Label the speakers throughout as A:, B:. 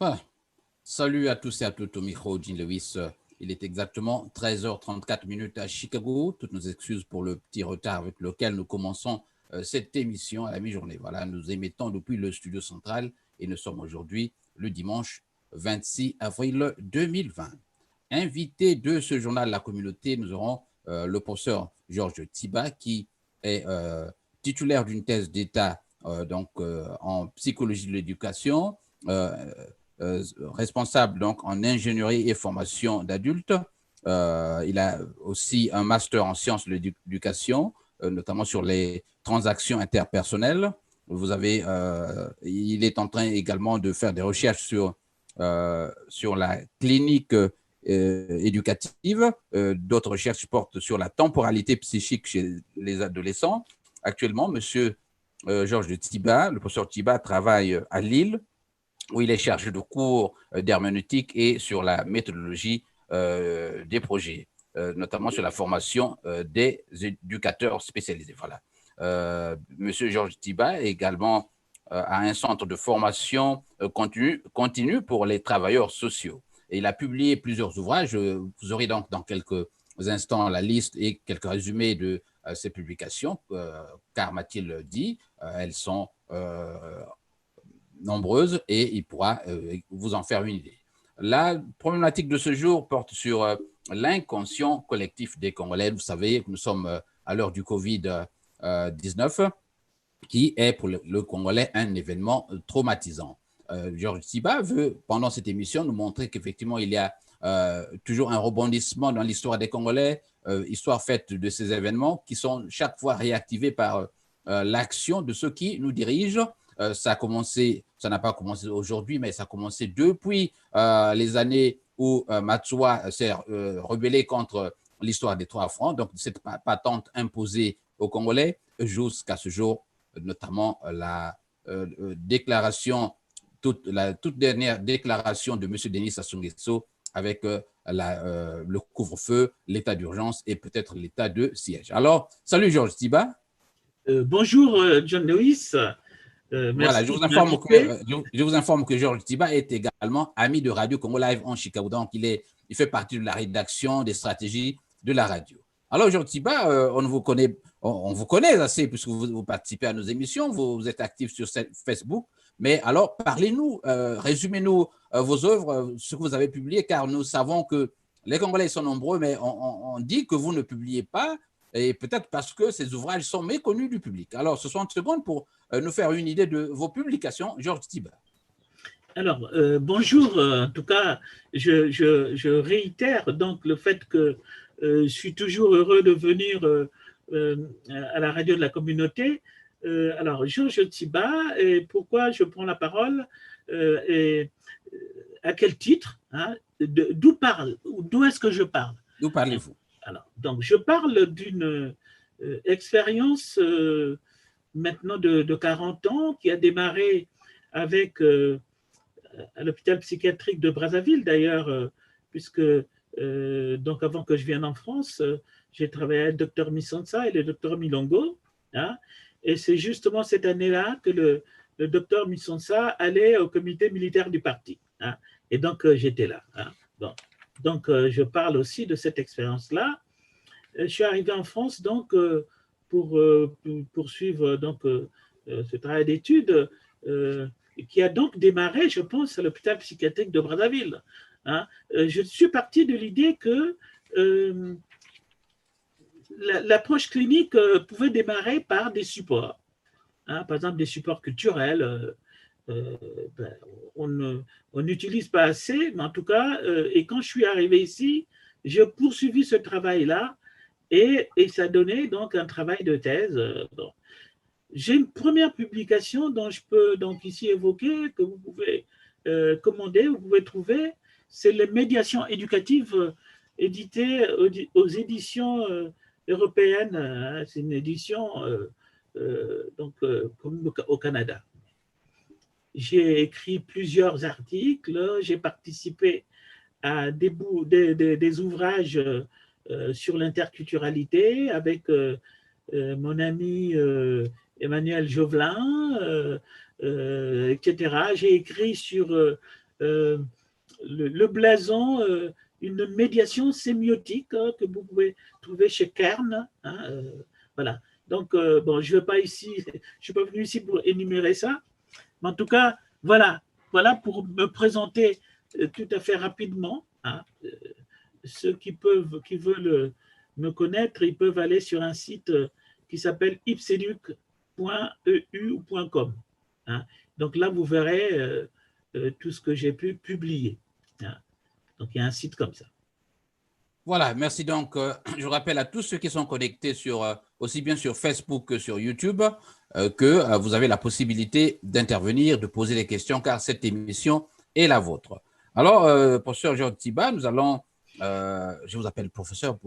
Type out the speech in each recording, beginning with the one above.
A: Ah, salut à tous et à toutes au micro, Jean Lewis. Il est exactement 13h34 à Chicago. Toutes nos excuses pour le petit retard avec lequel nous commençons cette émission à la mi-journée. Voilà, nous émettons depuis le studio central et nous sommes aujourd'hui le dimanche 26 avril 2020. Invité de ce journal La Communauté, nous aurons le professeur Georges Tiba qui est titulaire d'une thèse d'État en psychologie de l'éducation. Euh, Responsable donc en ingénierie et formation d'adultes. Il a aussi un master en sciences de l'éducation, notamment sur les transactions interpersonnelles. Il est en train également de faire des recherches sur la clinique éducative. D'autres recherches portent sur la temporalité psychique chez les adolescents. Actuellement, Monsieur Georges Tiba, le professeur Tiba, travaille à Lille, où il est chargé de cours d'herméneutique et sur la méthodologie des projets, notamment sur la formation des éducateurs spécialisés. Voilà. Monsieur Georges Tiba également a un centre de formation continue pour les travailleurs sociaux. Et il a publié plusieurs ouvrages. Vous aurez donc dans quelques instants la liste et quelques résumés de ces publications, car m'a-t-il dit, elles sont nombreuses et il pourra vous en faire une idée. La problématique de ce jour porte sur l'inconscient collectif des Congolais. Vous savez que nous sommes à l'heure du Covid-19, qui est pour le Congolais un événement traumatisant. Georges Tiba veut, pendant cette émission, nous montrer qu'effectivement, il y a toujours un rebondissement dans l'histoire des Congolais, histoire faite de ces événements qui sont chaque fois réactivés par l'action de ceux qui nous dirigent. Ça n'a pas commencé aujourd'hui, mais ça a commencé depuis les années où Matsoua s'est rebellé contre l'histoire des 3 francs, donc cette patente imposée aux Congolais jusqu'à ce jour, notamment la déclaration, la toute dernière déclaration de M. Denis Sassou Nguesso avec le couvre-feu, l'état d'urgence et peut-être l'état de siège. Alors, salut Georges Tiba.
B: Bonjour John Lewis.
A: Voilà,
B: Merci de m'inviter.
A: je vous informe que Georges Tiba est également ami de Radio Congo Live en Chicago. Donc, il fait partie de la rédaction des stratégies de la radio. Alors, Georges Tiba, on vous connaît assez puisque vous participez à nos émissions, vous êtes actif sur Facebook. Mais alors, parlez-nous, résumez-nous vos œuvres, ce que vous avez publié, car nous savons que les Congolais sont nombreux, mais on dit que vous ne publiez pas, et peut-être parce que ces ouvrages sont méconnus du public. Alors, 60 secondes pour nous faire une idée de vos publications, Georges Tiba.
B: Alors, bonjour. En tout cas, je réitère donc le fait que je suis toujours heureux de venir à la radio de la communauté. Alors, Georges Tiba, et pourquoi je prends la parole et à quel titre, hein, d'où est-ce que je parle?
A: D'où parlez-vous?
B: Alors, donc, je parle d'une expérience maintenant de 40 ans qui a démarré avec à l'hôpital psychiatrique de Brazzaville d'ailleurs, puisque donc avant que je vienne en France, j'ai travaillé avec le docteur Missansa et le docteur Milongo, hein, et c'est justement cette année-là que le docteur Missansa allait au comité militaire du parti, hein, et donc j'étais là. Hein, bon. Donc je parle aussi de cette expérience-là. Je suis arrivé en France donc pour poursuivre donc ce travail d'études qui a donc démarré, je pense, à l'hôpital psychiatrique de Brazzaville. Hein. Je suis parti de l'idée que l'approche clinique pouvait démarrer par des supports, hein, par exemple des supports culturels. Ben, on n'utilise pas assez, mais en tout cas, et quand je suis arrivé ici, j'ai poursuivi ce travail-là et ça donnait donc un travail de thèse. Bon. J'ai une première publication dont je peux donc ici évoquer, que vous pouvez commander, vous pouvez trouver, c'est les médiations éducatives éditées aux éditions européennes. Hein, c'est une édition donc, comme au Canada. J'ai écrit plusieurs articles, j'ai participé à des ouvrages sur l'interculturalité avec mon ami Emmanuel Jovelin, etc. J'ai écrit sur le blason, une médiation sémiotique que vous pouvez trouver chez Kern. Voilà. Donc, bon, je ne suis pas venu ici pour énumérer ça, mais en tout cas, voilà pour me présenter tout à fait rapidement. Ceux qui veulent me connaître, ils peuvent aller sur un site qui s'appelle ipseduc.eu ou .com. Donc là, vous verrez tout ce que j'ai pu publier. Donc, il y a un site comme ça.
A: Voilà, merci. Donc, je rappelle à tous ceux qui sont connectés aussi bien sur Facebook que sur YouTube que vous avez la possibilité d'intervenir, de poser des questions, car cette émission est la vôtre. Alors, professeur Georges Tiba, je vous appelle professeur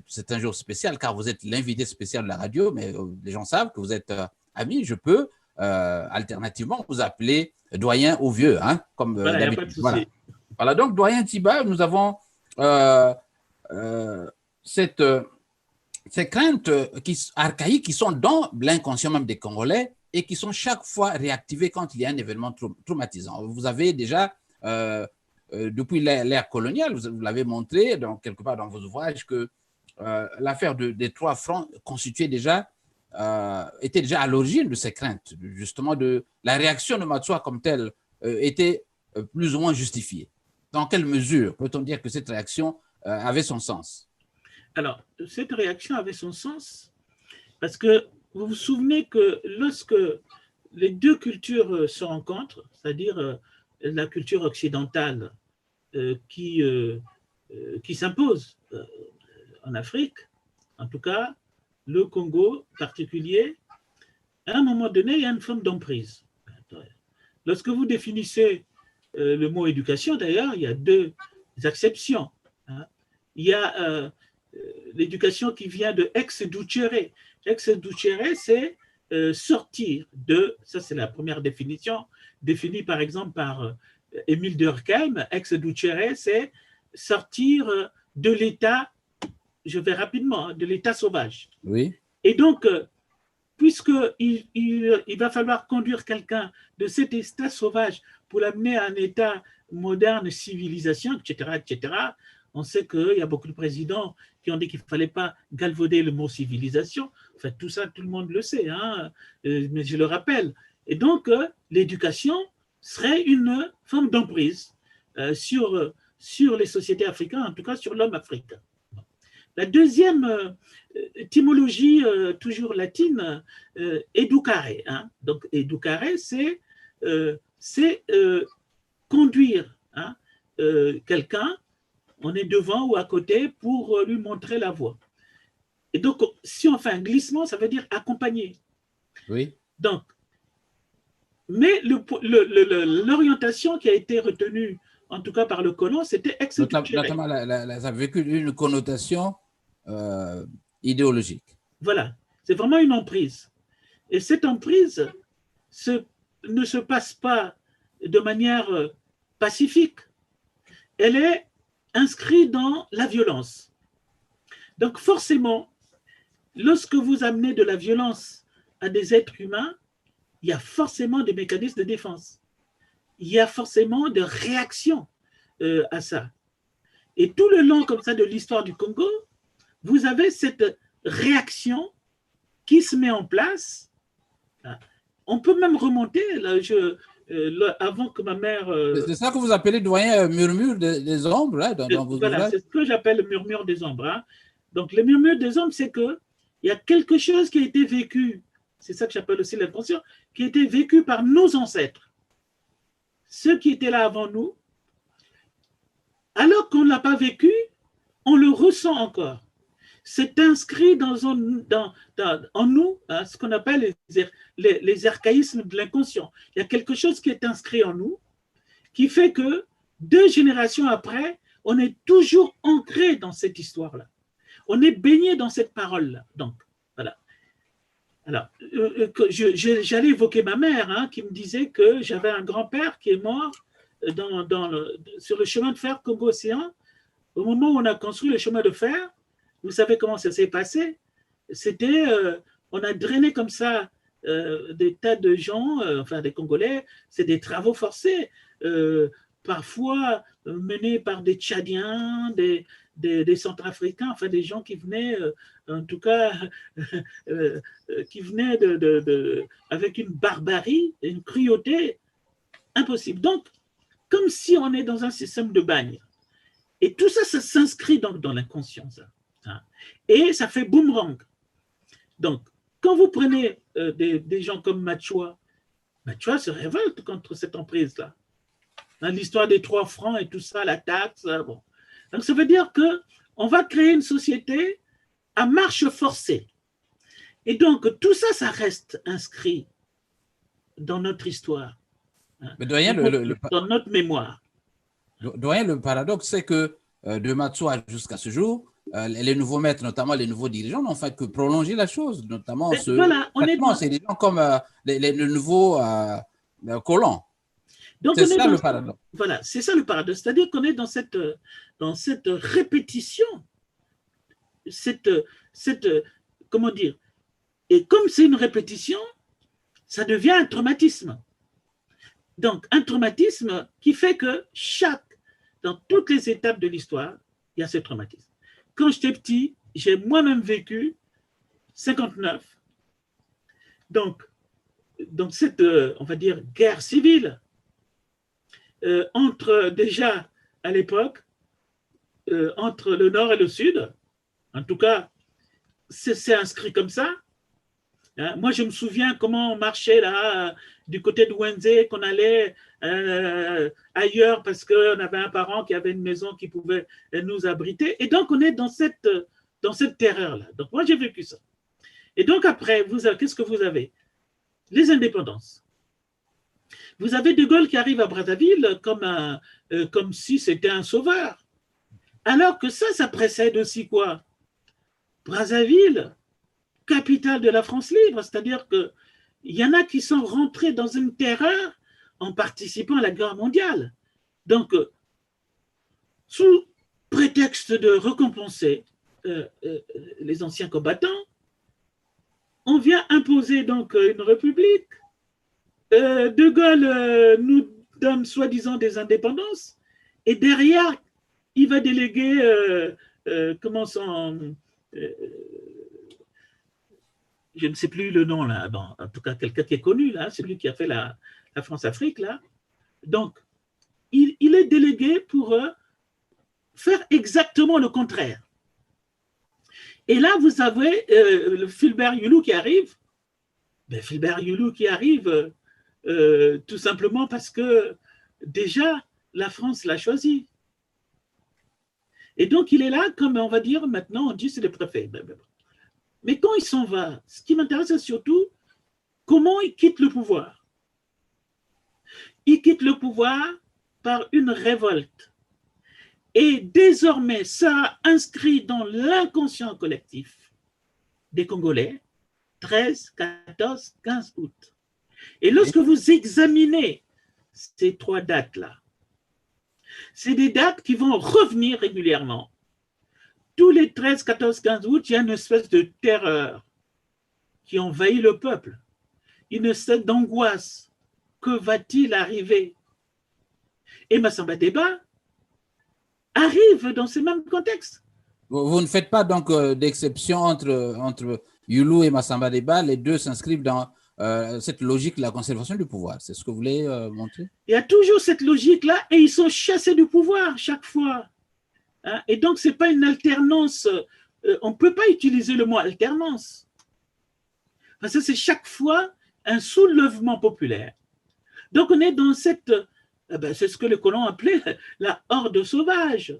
A: c'est un jour spécial, car vous êtes l'invité spécial de la radio, mais les gens savent que vous êtes ami. Je peux alternativement vous appeler doyen ou vieux, comme d'habitude. Voilà, donc doyen Tiba, nous avons ces craintes archaïques qui sont dans l'inconscient même des Congolais et qui sont chaque fois réactivées quand il y a un événement traumatisant. Vous avez déjà, depuis l'ère coloniale, vous l'avez montré quelque part dans vos ouvrages, que l'affaire des 3 francs était déjà à l'origine de ces craintes, justement de la réaction de Matsua comme telle était plus ou moins justifiée. Dans quelle mesure peut-on dire que cette réaction avait son sens?
B: Alors, cette réaction avait son sens parce que vous vous souvenez que lorsque les deux cultures se rencontrent, c'est-à-dire la culture occidentale qui s'impose en Afrique, en tout cas, le Congo particulier, à un moment donné, il y a une forme d'emprise. Lorsque vous définissez le mot éducation, d'ailleurs, il y a 2 exceptions. Il y a l'éducation qui vient de ex-ducere. Ex-ducere, c'est sortir de, ça c'est la première définition, définie par exemple par Émile Durkheim. Ex-ducere, c'est sortir de l'état, je vais rapidement, de l'état sauvage.
A: Oui.
B: Et donc, puisqu'il va falloir conduire quelqu'un de cet état sauvage pour l'amener à un état moderne, civilisation, etc., on sait qu'il y a beaucoup de présidents qui ont dit qu'il ne fallait pas galvauder le mot civilisation. Enfin, tout ça, tout le monde le sait, mais je le rappelle. Et donc, l'éducation serait une forme d'emprise sur les sociétés africaines, en tout cas sur l'homme africain. La deuxième étymologie, toujours latine, educare. Donc, educare, c'est conduire quelqu'un, on est devant ou à côté pour lui montrer la voie. Et donc, si on fait un glissement, ça veut dire accompagner.
A: Oui.
B: Donc, mais l'orientation qui a été retenue, en tout cas par le colon, c'était ex-ducere.
A: Notamment, ça a vécu une connotation idéologique.
B: Voilà, c'est vraiment une emprise. Et cette emprise ne se passe pas de manière pacifique. Elle est inscrite dans la violence. Donc forcément, lorsque vous amenez de la violence à des êtres humains, il y a forcément des mécanismes de défense. Il y a forcément des réactions à ça. Et tout le long comme ça de l'histoire du Congo, vous avez cette réaction qui se met en place. On peut même remonter, avant que ma mère…
A: C'est ça que vous appelez, doyen, murmure des ombres, là, dans vos
B: voilà, c'est ce que j'appelle le murmure des ombres. Donc, le murmure des ombres, c'est qu'il y a quelque chose qui a été vécu, c'est ça que j'appelle aussi l'inconscient, qui a été vécu par nos ancêtres, ceux qui étaient là avant nous. Alors qu'on ne l'a pas vécu, on le ressent encore. C'est inscrit en nous, ce qu'on appelle les archaïsmes de l'inconscient. Il y a quelque chose qui est inscrit en nous, qui fait que 2 générations après, on est toujours ancré dans cette histoire-là. On est baigné dans cette parole-là. Donc, voilà. Alors, j'allais évoquer ma mère, qui me disait que j'avais un grand-père qui est mort sur le chemin de fer Congo-Océan. Au moment où on a construit le chemin de fer, vous savez comment ça s'est passé? C'était, on a drainé comme ça des tas de gens, enfin des Congolais, c'est des travaux forcés. parfois menés par des Tchadiens, des Centrafricains, enfin des gens qui venaient, en tout cas, qui venaient avec une barbarie, une cruauté impossible. Donc, comme si on est dans un système de bagne. Et tout ça, ça s'inscrit donc dans l'inconscient. Et ça fait boomerang. Donc, quand vous prenez des gens comme Machua se révolte contre cette emprise-là. L'histoire des 3 francs et tout ça, la taxe. Bon. Donc, ça veut dire qu'on va créer une société à marche forcée. Et donc, tout ça, ça reste inscrit dans notre histoire,
A: Mais doyen,
B: dans notre mémoire.
A: Doyen, le paradoxe, c'est que de Matsua jusqu'à ce jour, les nouveaux maîtres, notamment les nouveaux dirigeants, n'ont fait que prolonger la chose, notamment c'est des gens comme les nouveaux colons.
B: Donc c'est ça le paradoxe. Voilà, c'est ça le paradoxe. C'est-à-dire qu'on est dans cette répétition, comment dire, et comme c'est une répétition, ça devient un traumatisme. Donc, un traumatisme qui fait que dans toutes les étapes de l'histoire, il y a ce traumatisme. Quand j'étais petit, j'ai moi-même vécu 59. Donc cette, on va dire, guerre civile entre, déjà, à l'époque, entre le Nord et le Sud. En tout cas, c'est inscrit comme ça. Moi, je me souviens comment on marchait là, du côté de Wenzé, qu'on allait ailleurs parce qu'on avait un parent qui avait une maison qui pouvait nous abriter. Et donc, on est dans cette terreur-là. Donc, moi, j'ai vécu ça. Et donc, après, qu'est-ce que vous avez? Les indépendances. Vous avez De Gaulle qui arrive à Brazzaville comme si c'était un sauveur. Alors que ça précède aussi quoi? Brazzaville, capitale de la France libre, c'est-à-dire qu'il y en a qui sont rentrés dans une terreur en participant à la guerre mondiale. Donc, sous prétexte de récompenser les anciens combattants, on vient imposer donc une république. De Gaulle nous donne soi-disant des indépendances, et derrière, il va déléguer, je ne sais plus le nom là, bon, en tout cas quelqu'un qui est connu là, celui qui a fait la France-Afrique là. Donc, il est délégué pour faire exactement le contraire. Et là, vous avez le Fulbert Youlou qui arrive. Ben, Fulbert Youlou qui arrive tout simplement parce que déjà, la France l'a choisi. Et donc, il est là, comme on va dire maintenant, on dit c'est le préfet. Mais quand il s'en va, ce qui m'intéresse, c'est surtout comment il quitte le pouvoir. Il quitte le pouvoir par une révolte. Et désormais, ça inscrit dans l'inconscient collectif des Congolais 13, 14, 15 août. Et lorsque vous examinez ces 3 dates-là, c'est des dates qui vont revenir régulièrement. Tous les 13, 14, 15 août, il y a une espèce de terreur qui envahit le peuple, une espèce d'angoisse. Que va-t-il arriver? Et Massamba Déba arrive dans ce même contexte.
A: Vous ne faites pas donc d'exception entre Youlou et Massamba Déba, les deux s'inscrivent dans cette logique de la conservation du pouvoir. C'est ce que vous voulez montrer?
B: Il y a toujours cette logique-là et ils sont chassés du pouvoir chaque fois. Hein? Et donc, ce n'est pas une alternance. On ne peut pas utiliser le mot alternance. Parce que c'est chaque fois un soulèvement populaire. Donc, on est dans cette... c'est ce que les colons appelaient la horde sauvage.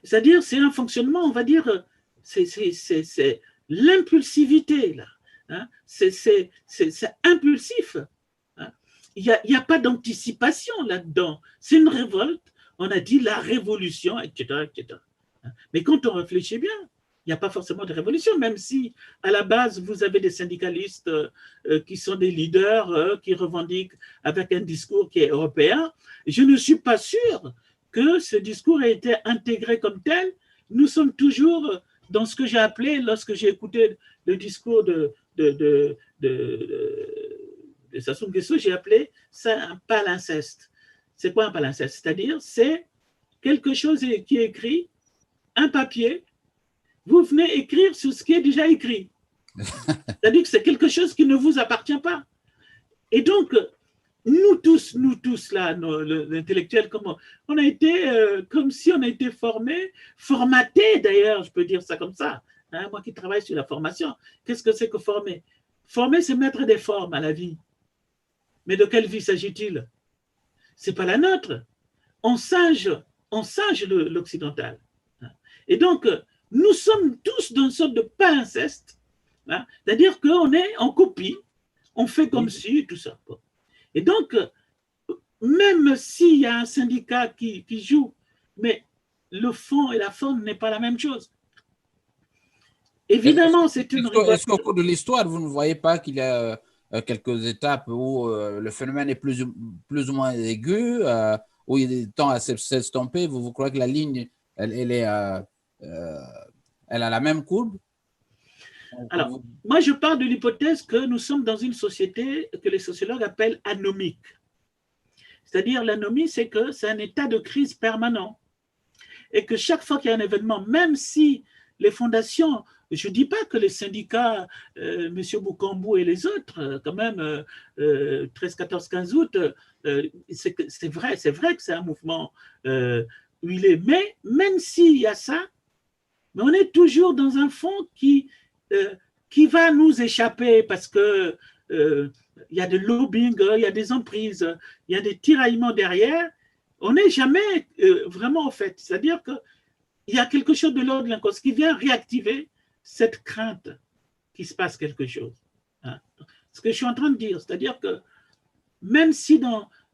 B: C'est-à-dire, c'est un fonctionnement, on va dire, c'est l'impulsivité, là. Hein? C'est impulsif. Hein? Il n'y a pas d'anticipation là-dedans. C'est une révolte. On a dit la révolution, etc., etc. Mais quand on réfléchit bien, il n'y a pas forcément de révolution, même si à la base, vous avez des syndicalistes qui sont des leaders, qui revendiquent avec un discours qui est européen. Je ne suis pas sûr que ce discours ait été intégré comme tel. Nous sommes toujours dans ce que j'ai appelé, lorsque j'ai écouté le discours de Sassou Nguesso, j'ai appelé ça un palinceste. C'est quoi un palimpseste? C'est-à-dire, c'est quelque chose qui est écrit, un papier, vous venez écrire sur ce qui est déjà écrit. C'est-à-dire que c'est quelque chose qui ne vous appartient pas. Et donc, nous tous là, l'intellectuel, on a été comme si on a été formatés d'ailleurs, je peux dire ça comme ça. Hein, moi qui travaille sur la formation, qu'est-ce que c'est que former? Former, c'est mettre des formes à la vie. Mais de quelle vie s'agit-il? C'est pas la nôtre. On singe l'occidental. Et donc, nous sommes tous dans une sorte de palimpseste, hein, c'est-à-dire qu'on est en copie, on fait comme si, tout ça. Et donc, même s'il y a un syndicat qui joue, mais le fond et la forme n'est pas la même chose. Évidemment, c'est une révolte.
A: Est-ce qu'au cours de l'histoire, vous ne voyez pas qu'il y a quelques étapes où le phénomène est plus ou moins aigu, où il tend à s'estomper? Vous croyez que la ligne, elle a la même courbe?
B: Alors, moi, je pars de l'hypothèse que nous sommes dans une société que les sociologues appellent anomique. C'est-à-dire, l'anomie, c'est que c'est un état de crise permanent. Et que chaque fois qu'il y a un événement, même si les fondations, je ne dis pas que les syndicats, M. Boukambou et les autres, quand même, 13, 14, 15 août, c'est vrai que c'est un mouvement huilé. Mais même s'il y a ça, mais on est toujours dans un fond qui va nous échapper parce que il y a des lobbying, il y a des emprises, il y a des tiraillements derrière. On n'est jamais vraiment au fait. C'est-à-dire qu'il y a quelque chose de l'ordre de l'inconscient qui vient réactiver cette crainte qu'il se passe quelque chose. Hein. Ce que je suis en train de dire, c'est-à-dire que même si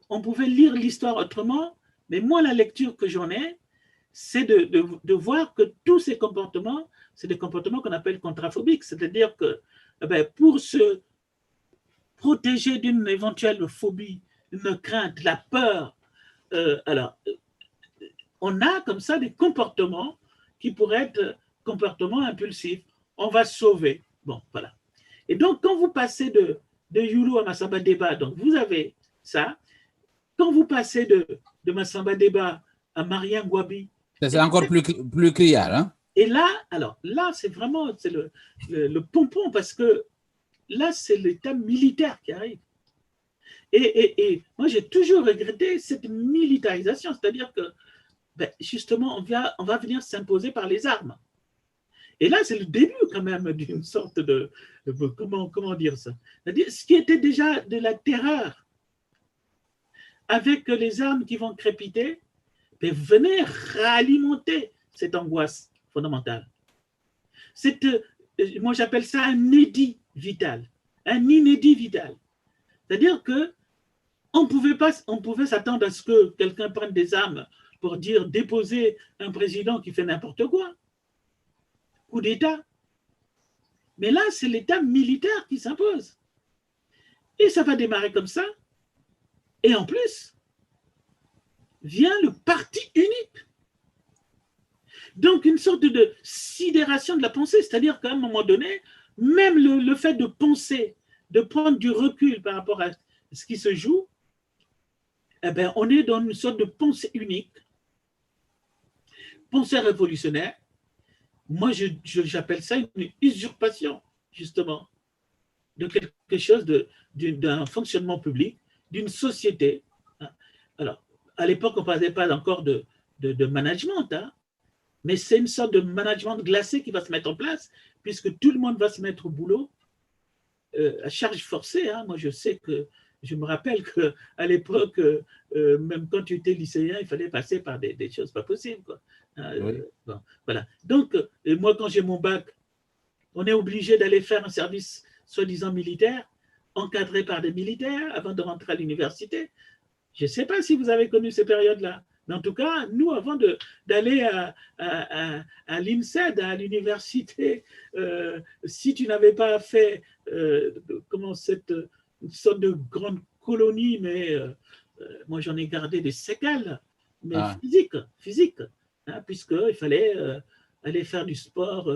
B: on pouvait lire l'histoire autrement, mais moi, la lecture que j'en ai, c'est de voir que tous ces comportements, c'est des comportements qu'on appelle contraphobiques. C'est-à-dire que pour se protéger d'une éventuelle phobie, d'une crainte, la peur, on a comme ça des comportements qui pourraient être comportements impulsifs. On va sauver. Bon, voilà. Et donc, quand vous passez de Yulu à Massamba Deba, donc vous avez ça. Quand vous passez de Massamba Deba à Marien Gwabi,
A: c'est encore plus criard. Hein?
B: Et là, c'est vraiment le pompon parce que là, c'est l'état militaire qui arrive. Et moi, j'ai toujours regretté cette militarisation, c'est-à-dire que justement, on va venir s'imposer par les armes. Et là, c'est le début quand même d'une sorte comment dire ça? C'est-à-dire, ce qui était déjà de la terreur, avec les armes qui vont crépiter, venez réalimenter cette angoisse fondamentale. Moi, j'appelle ça un inédit vital. Un inédit vital. C'est-à-dire que on pouvait s'attendre à ce que quelqu'un prenne des armes pour dire déposer un président qui fait n'importe quoi. Coup d'État. Mais là, c'est l'État militaire qui s'impose. Et ça va démarrer comme ça. Et en plus, vient le parti unique. Donc, une sorte de sidération de la pensée. C'est-à-dire qu'à un moment donné, même le fait de penser, de prendre du recul par rapport à ce qui se joue, on est dans une sorte de pensée unique, pensée révolutionnaire. Moi, j'appelle ça une usurpation, justement, de quelque chose, d'un fonctionnement public, d'une société. Alors, à l'époque, on ne parlait pas encore de management, hein, mais c'est une sorte de management glacé qui va se mettre en place, puisque tout le monde va se mettre au boulot à charge forcée. Hein. Moi, je me rappelle qu'à l'époque, même quand tu étais lycéen, il fallait passer par des choses pas possibles. Quoi.
A: Oui.
B: Bon, voilà. Donc, moi, quand j'ai mon bac, on est obligé d'aller faire un service soi-disant militaire, encadré par des militaires avant de rentrer à l'université. Je ne sais pas si vous avez connu ces périodes-là. Mais en tout cas, nous, avant d'aller à l'INSEAD, à l'université, si tu n'avais pas fait cette sorte de grande colonie, mais moi j'en ai gardé des séquelles, mais physiques, hein, puisqu'il fallait aller faire du sport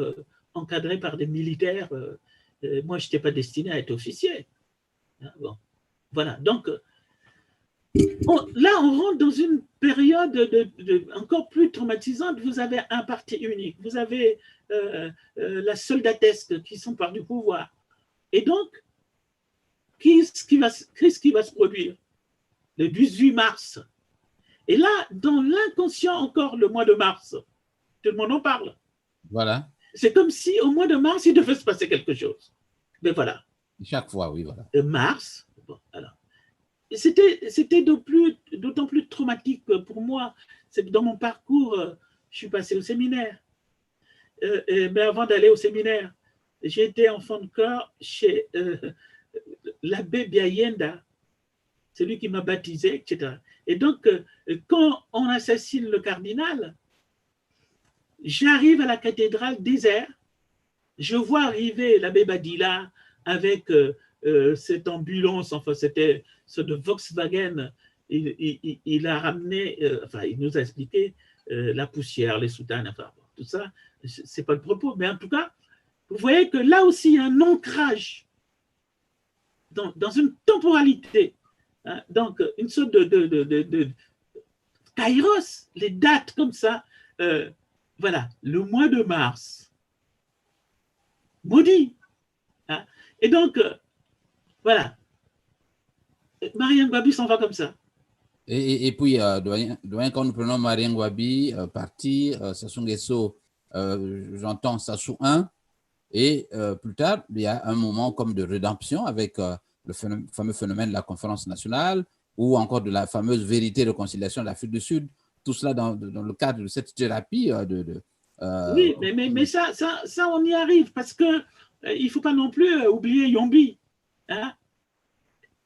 B: encadré par des militaires. Moi, je n'étais pas destiné à être officier. Hein, bon. Voilà, donc Là, on rentre dans une période encore plus traumatisante. Vous avez un parti unique, vous avez la soldatesque qui s'empare du pouvoir. Et donc, qu'est-ce qui va se produire le 18 mars? Et là, dans l'inconscient encore, le mois de mars, tout le monde en parle.
A: Voilà.
B: C'est comme si au mois de mars, il devait se passer quelque chose. Mais voilà.
A: Chaque fois, oui, voilà.
B: Mars, bon, alors. C'était d'autant plus traumatique pour moi. C'est que dans mon parcours, je suis passé au séminaire. Mais avant d'aller au séminaire, j'ai été enfant de corps chez l'abbé Biayenda, c'est lui qui m'a baptisé, etc. Et donc, quand on assassine le cardinal, j'arrive à la cathédrale désert, je vois arriver l'abbé Badilla avec cette ambulance, enfin c'était ce de Volkswagen, il a ramené, enfin il nous a expliqué la poussière, les soutanes, enfin tout ça, c'est pas le propos, mais en tout cas, vous voyez que là aussi il y a un ancrage dans une temporalité, hein, donc une sorte de kairos, les dates comme ça, voilà, le mois de mars, maudit, hein, et donc, voilà, Marianne Ngouabi s'en va comme ça.
A: Et puis, doyen, quand nous prenons Marianne Ngouabi, parti, Sassou Nguesso, j'entends Sassou 1, et plus tard, il y a un moment comme de rédemption avec le fameux phénomène de la conférence nationale, ou encore de la fameuse vérité et réconciliation de l'Afrique du Sud, tout cela dans le cadre de cette thérapie
B: oui, mais ça, on y arrive, parce que il ne faut pas non plus oublier Yombi. Hein?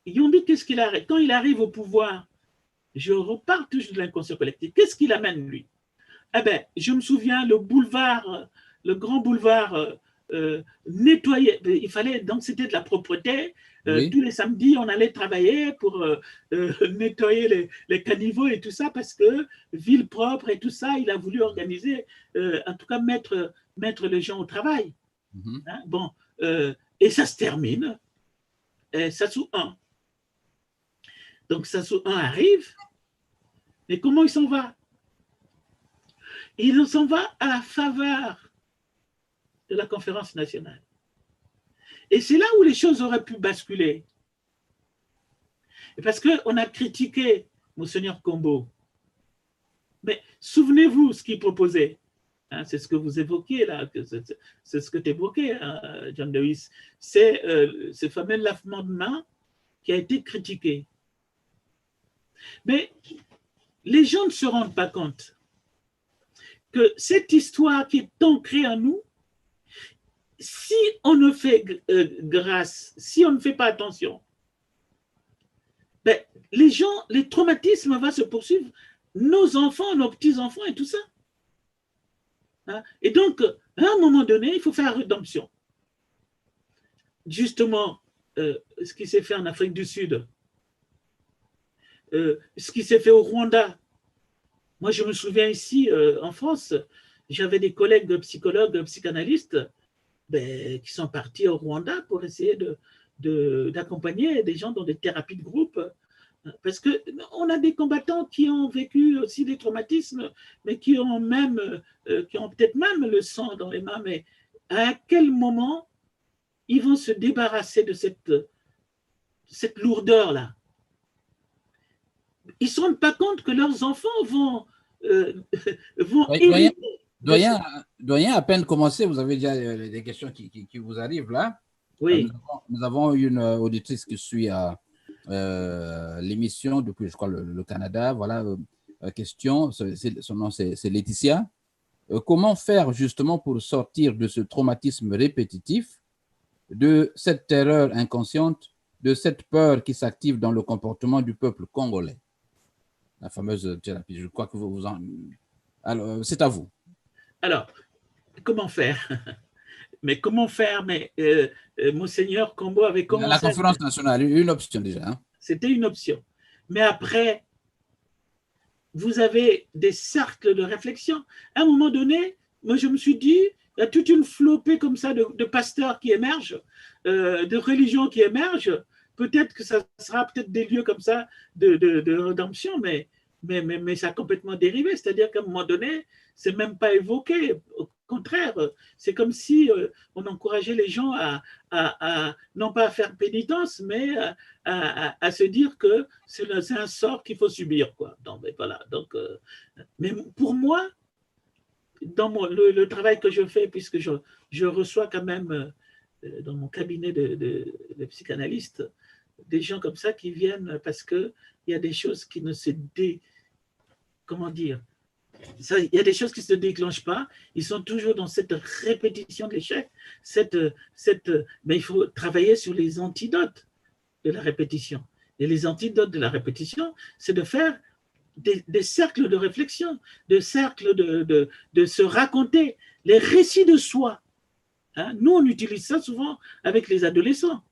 B: Yombi, qu'est-ce qu'il arrive? Quand il arrive au pouvoir, je repars toujours de l'inconscient collectif. Qu'est-ce qu'il amène, lui? Eh ben, je me souviens, le grand boulevard nettoyé. Il fallait, donc c'était de la propreté.
A: oui.
B: Tous les samedis, on allait travailler pour nettoyer les caniveaux et tout ça, parce que ville propre et tout ça, il a voulu organiser, en tout cas mettre les gens au travail.
A: Mm-hmm.
B: Hein? Bon, et ça se termine. Sassou 1. Donc Sassou 1 arrive, mais comment il s'en va? Il s'en va à la faveur de la conférence nationale. Et c'est là où les choses auraient pu basculer. Parce qu'on a critiqué Monseigneur Kombo. Mais souvenez-vous ce qu'il proposait. Hein, c'est ce que vous évoquez là, c'est ce que tu évoquais, hein, John Lewis. C'est ce fameux lavement de main qui a été critiqué. Mais les gens ne se rendent pas compte que cette histoire qui est ancrée en nous, si on ne fait grâce, si on ne fait pas attention, ben, les traumatismes vont se poursuivre, nos enfants, nos petits-enfants et tout ça. Hein? Et donc, à un moment donné, il faut faire rédemption. Justement, ce qui s'est fait en Afrique du Sud, ce qui s'est fait au Rwanda. Moi, je me souviens ici, en France, j'avais des collègues psychologues, psychanalystes, qui sont partis au Rwanda pour essayer d'accompagner des gens dans des thérapies de groupe. Parce qu'on a des combattants qui ont vécu aussi des traumatismes, mais qui ont peut-être même le sang dans les mains. Mais à quel moment ils vont se débarrasser de cette lourdeur-là? Ils ne se rendent pas compte que leurs enfants vont
A: oui, doyen, à peine commencé, vous avez déjà des questions qui vous arrivent là.
B: Oui.
A: Nous avons une auditrice qui suit l'émission depuis, je crois, le Canada. Voilà, question. Son nom, c'est Laetitia. Comment faire justement pour sortir de ce traumatisme répétitif, de cette terreur inconsciente, de cette peur qui s'active dans le comportement du peuple congolais? La fameuse thérapie. Je crois que vous en... Alors, c'est à vous.
B: Alors, comment faire? Mais comment faire? Mais Monseigneur Kombo avait commencé...
A: La conférence nationale, une option déjà. Hein?
B: C'était une option. Mais après, vous avez des cercles de réflexion. À un moment donné, moi, je me suis dit, il y a toute une flopée comme ça de pasteurs qui émergent, de religions qui émergent. peut-être que ça sera peut-être des lieux comme ça de rédemption, mais ça a complètement dérivé. C'est-à-dire qu'à un moment donné, c'est même pas évoqué. Au contraire, c'est comme si on encourageait les gens non pas à faire pénitence, mais à se dire que c'est un sort qu'il faut subir, quoi. Donc, voilà. Donc, mais pour moi, dans le travail que je fais, puisque je reçois quand même dans mon cabinet de psychanalyste des gens comme ça qui viennent parce qu'il y a des choses qui ne se comment dire, il y a des choses qui ne se déclenchent pas, ils sont toujours dans cette répétition de l'échec, mais il faut travailler sur les antidotes de la répétition. Et les antidotes de la répétition, c'est de faire des cercles de réflexion, des cercles de se raconter, les récits de soi. Hein? Nous, on utilise ça souvent avec les adolescents.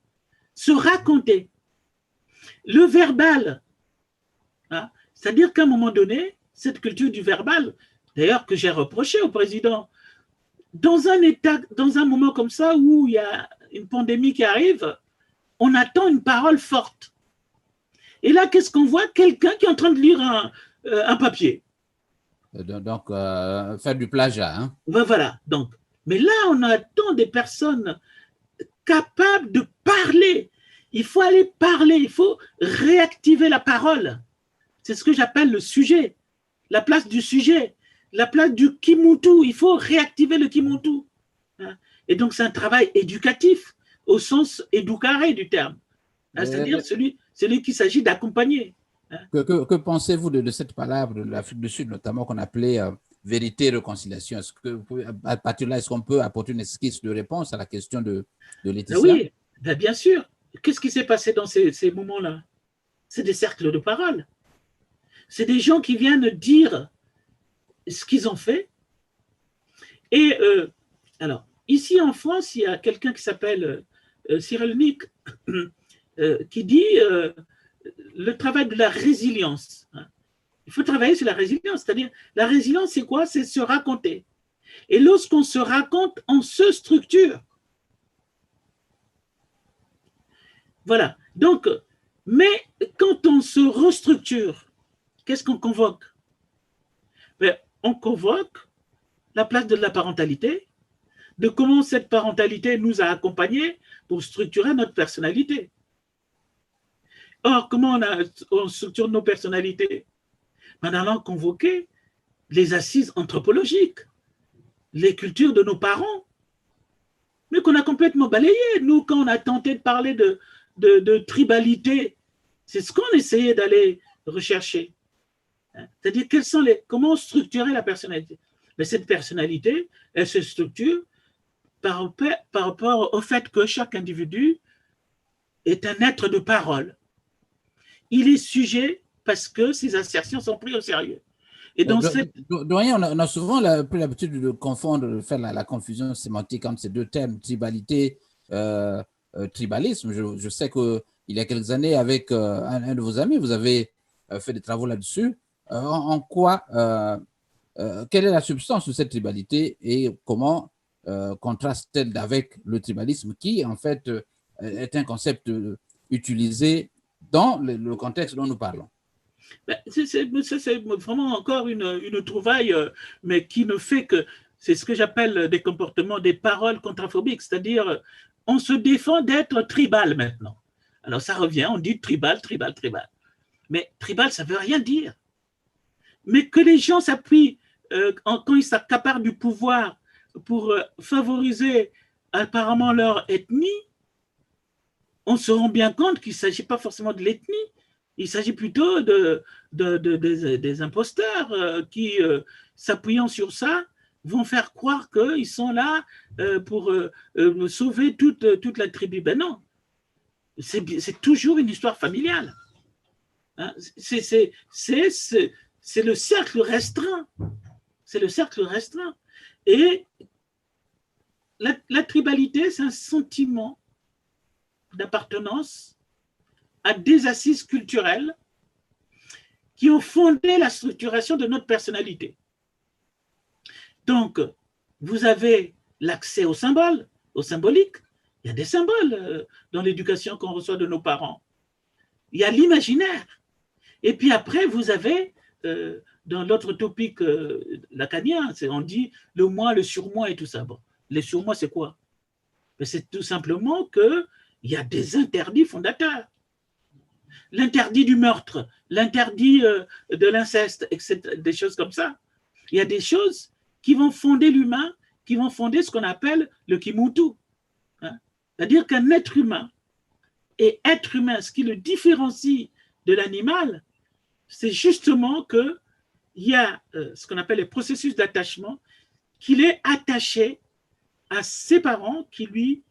B: Se raconter. Le verbal. Hein? C'est-à-dire qu'à un moment donné, cette culture du verbal, d'ailleurs que j'ai reproché au président, dans un moment comme ça où il y a une pandémie qui arrive, on attend une parole forte. Et là, qu'est-ce qu'on voit? Quelqu'un qui est en train de lire un papier.
A: Donc, faire du plagiat. Hein?
B: Ben voilà. Donc, mais là, on attend des personnes capables de parler. Il faut aller parler, il faut réactiver la parole. C'est ce que j'appelle le sujet, la place du sujet, la place du kimuntu. Il faut réactiver le kimuntu. Et donc, c'est un travail éducatif, au sens éducaré du terme. C'est-à-dire celui qu'il s'agit d'accompagner.
A: Que pensez-vous de cette palabre de l'Afrique du Sud, notamment qu'on appelait vérité et réconciliation? Est-ce que, à partir de là, est-ce qu'on peut apporter une esquisse de réponse à la question de Laetitia?
B: Oui, bien sûr. Qu'est-ce qui s'est passé dans ces moments-là? C'est des cercles de parole. C'est des gens qui viennent dire ce qu'ils ont fait. Et alors, ici en France, il y a quelqu'un qui s'appelle Cyrulnik qui dit le travail de la résilience. Hein. Il faut travailler sur la résilience, c'est-à-dire la résilience, c'est quoi? C'est se raconter. Et lorsqu'on se raconte, on se structure. Voilà. Donc, mais quand on se restructure, qu'est-ce qu'on convoque? Ben, on convoque la place de la parentalité, de comment cette parentalité nous a accompagnés pour structurer notre personnalité. Or, comment on structure nos personnalités? En allant convoquer les assises anthropologiques, les cultures de nos parents, mais qu'on a complètement balayé. Nous, quand on a tenté de parler de tribalité, c'est ce qu'on essayait d'aller rechercher. C'est-à-dire, comment structurer la personnalité? Mais cette personnalité, elle se structure par rapport au fait que chaque individu est un être de parole. Il est sujet parce que ses assertions sont prises au sérieux. Et dans
A: Doyen, on a souvent l'habitude de confondre, de faire la confusion sémantique entre ces deux termes, tribalité, tribalisme. Je sais qu'il y a quelques années, avec un de vos amis, vous avez fait des travaux là-dessus. En quoi, quelle est la substance de cette tribalité et comment contraste-t-elle avec le tribalisme qui, en fait, est un concept utilisé dans le contexte dont nous parlons?
B: C'est vraiment encore une trouvaille, mais qui ne fait que, c'est ce que j'appelle des comportements, des paroles contraphobiques, c'est-à-dire on se défend d'être tribal maintenant. Alors ça revient, on dit tribal, tribal, tribal. Mais tribal, ça ne veut rien dire. Mais que les gens s'appuient, quand ils s'accaparent du pouvoir pour favoriser apparemment leur ethnie, on se rend bien compte qu'il ne s'agit pas forcément de l'ethnie, il s'agit plutôt des imposteurs qui, s'appuyant sur ça, vont faire croire qu'ils sont là pour sauver toute la tribu. Ben non, c'est toujours une histoire familiale. Hein? C'est le cercle restreint. C'est le cercle restreint. Et la tribalité, c'est un sentiment d'appartenance à des assises culturelles qui ont fondé la structuration de notre personnalité. Donc, vous avez l'accès au symbole, au symbolique, Il y a des symboles dans l'éducation qu'on reçoit de nos parents. Il y a l'imaginaire. Et puis après, vous avez, dans l'autre topic lacanien, on dit le moi, le surmoi et tout ça. Bon, le surmoi, c'est quoi? C'est tout simplement qu'il y a des interdits fondateurs. L'interdit du meurtre, l'interdit de l'inceste, etc., des choses comme ça. Il y a des choses qui vont fonder l'humain, qui vont fonder ce qu'on appelle le kimuntu. Hein? C'est-à-dire qu'un être humain et être humain, ce qui le différencie de l'animal, c'est justement qu'il y a ce qu'on appelle les processus d'attachement, qu'il est attaché à ses parents qui lui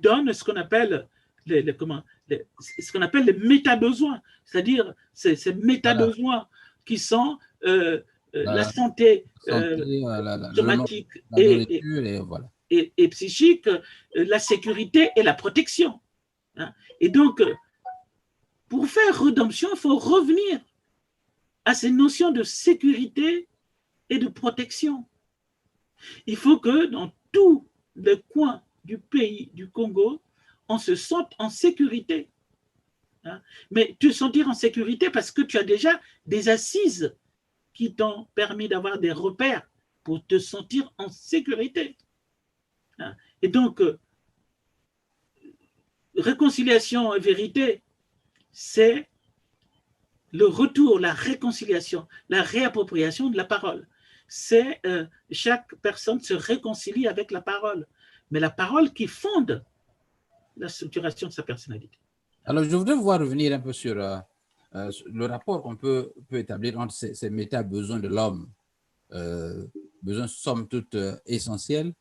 B: donnent ce qu'on appelle ce qu'on appelle les méta-besoins, c'est-à-dire ces méta-besoins qui sont la santé somatique et psychique, la sécurité et la protection. Hein. Et donc, pour faire rédemption, il faut revenir à ces notions de sécurité et de protection. Il faut que dans tous les coins du pays du Congo, on se sente en sécurité. Hein? Mais te sentir en sécurité parce que tu as déjà des assises qui t'ont permis d'avoir des repères pour te sentir en sécurité. Hein? Et donc, réconciliation et vérité, c'est le retour, la réconciliation, la réappropriation de la parole. C'est chaque personne se réconcilie avec la parole, mais la parole qui fonde la structuration de sa personnalité.
A: Alors, je voudrais voir revenir un peu sur le rapport qu'on peut établir entre ces méta-besoins de l'homme, besoins somme toute essentiels,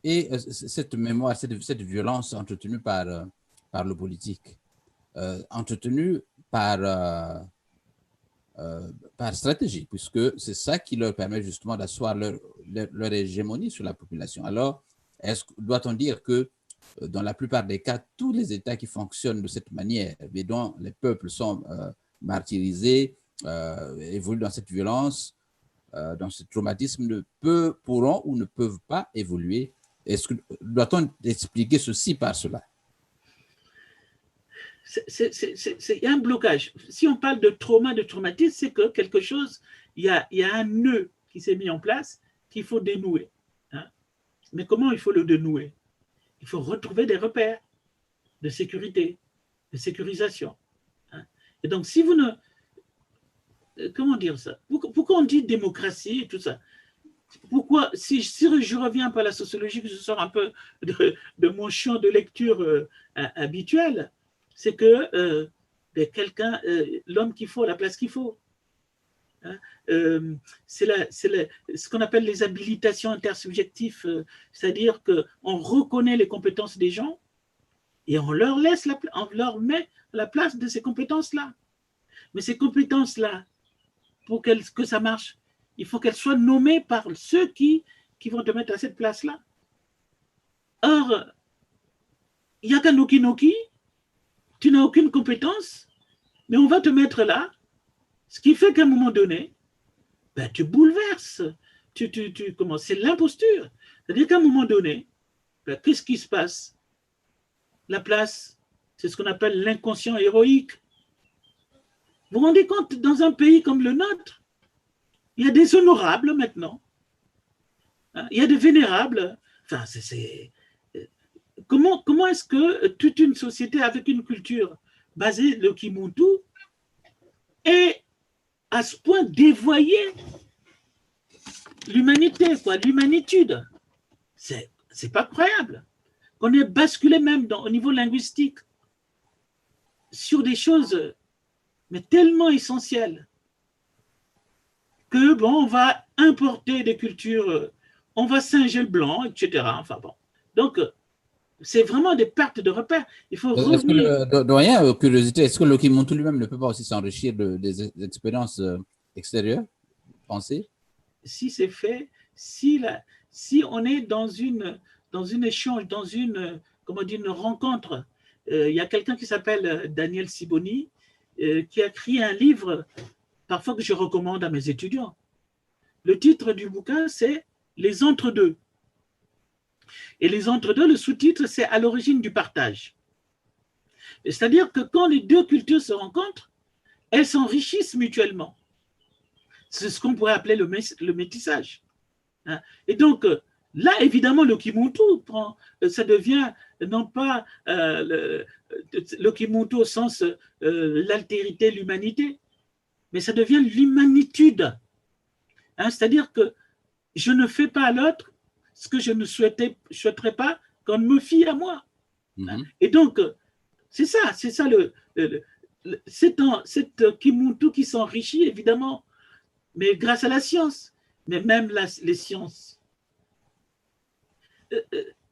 A: et cette mémoire, cette violence entretenue par le politique, entretenue par stratégie, puisque c'est ça qui leur permet justement d'asseoir leur hégémonie sur la population. Alors, doit-on dire que dans la plupart des cas, tous les États qui fonctionnent de cette manière, et dont les peuples sont martyrisés, évoluent dans cette violence, dans ce traumatisme, pourront ou ne peuvent pas évoluer? Doit-on expliquer ceci par cela?
B: Il y a un blocage. Si on parle de trauma, de traumatisme, c'est que quelque chose, il y a un nœud qui s'est mis en place qu'il faut dénouer. Hein? Mais comment il faut le dénouer? Il faut retrouver des repères de sécurité, de sécurisation. Hein? Et donc, si vous ne... Comment dire ça? Pourquoi on dit démocratie et tout ça? Pourquoi, si je reviens un peu à la sociologie, que je sors un peu de mon champ de lecture habituel, c'est que quelqu'un, l'homme qu'il faut, la place qu'il faut. Hein? C'est ce qu'on appelle les habilitations intersubjectives, c'est-à-dire qu'on reconnaît les compétences des gens et on leur met à la place de ces compétences-là. Mais ces compétences-là, pour que ça marche, il faut qu'elles soient nommées par ceux qui vont te mettre à cette place-là. Or, il n'y a qu'un noki-noki, tu n'as aucune compétence, mais on va te mettre là, ce qui fait qu'à un moment donné, ben, tu bouleverses, c'est l'imposture. C'est-à-dire qu'à un moment donné, ben, qu'est-ce qui se passe? La place, c'est ce qu'on appelle l'inconscient héroïque. Vous vous rendez compte, dans un pays comme le nôtre, il y a des honorables maintenant, hein, il y a des vénérables. Enfin, Comment est-ce que toute une société avec une culture basée le Kimuntu est à ce point dévoyée l'humanité, l'humanitude? C'est pas croyable. On est basculé même au niveau linguistique sur des choses mais tellement essentielles que bon, on va importer des cultures, on va singer le blanc, etc. Enfin bon. Donc, c'est vraiment des pertes de repères. Il faut revenir.
A: Doyen, curiosité, est-ce que le Kimuntu lui-même ne peut pas aussi s'enrichir des expériences extérieures, pensées?
B: Si c'est fait, si on est dans un échange, dans une rencontre, il y a quelqu'un qui s'appelle Daniel Siboni qui a écrit un livre parfois que je recommande à mes étudiants. Le titre du bouquin, c'est « Les entre-deux ». Et les entre-deux, le sous-titre, c'est à l'origine du partage. C'est-à-dire que quand les deux cultures se rencontrent, elles s'enrichissent mutuellement. C'est ce qu'on pourrait appeler le métissage. Et donc, là, évidemment, le Kimuntu ça devient non pas le Kimuntu au sens l'altérité, l'humanité, mais ça devient l'humanitude. C'est-à-dire que je ne fais pas à l'autre ce que je ne souhaiterais pas qu'on me fie à moi. Et donc, c'est ça cette Kimuntu qui s'enrichit, évidemment, mais grâce à la science, mais même les sciences.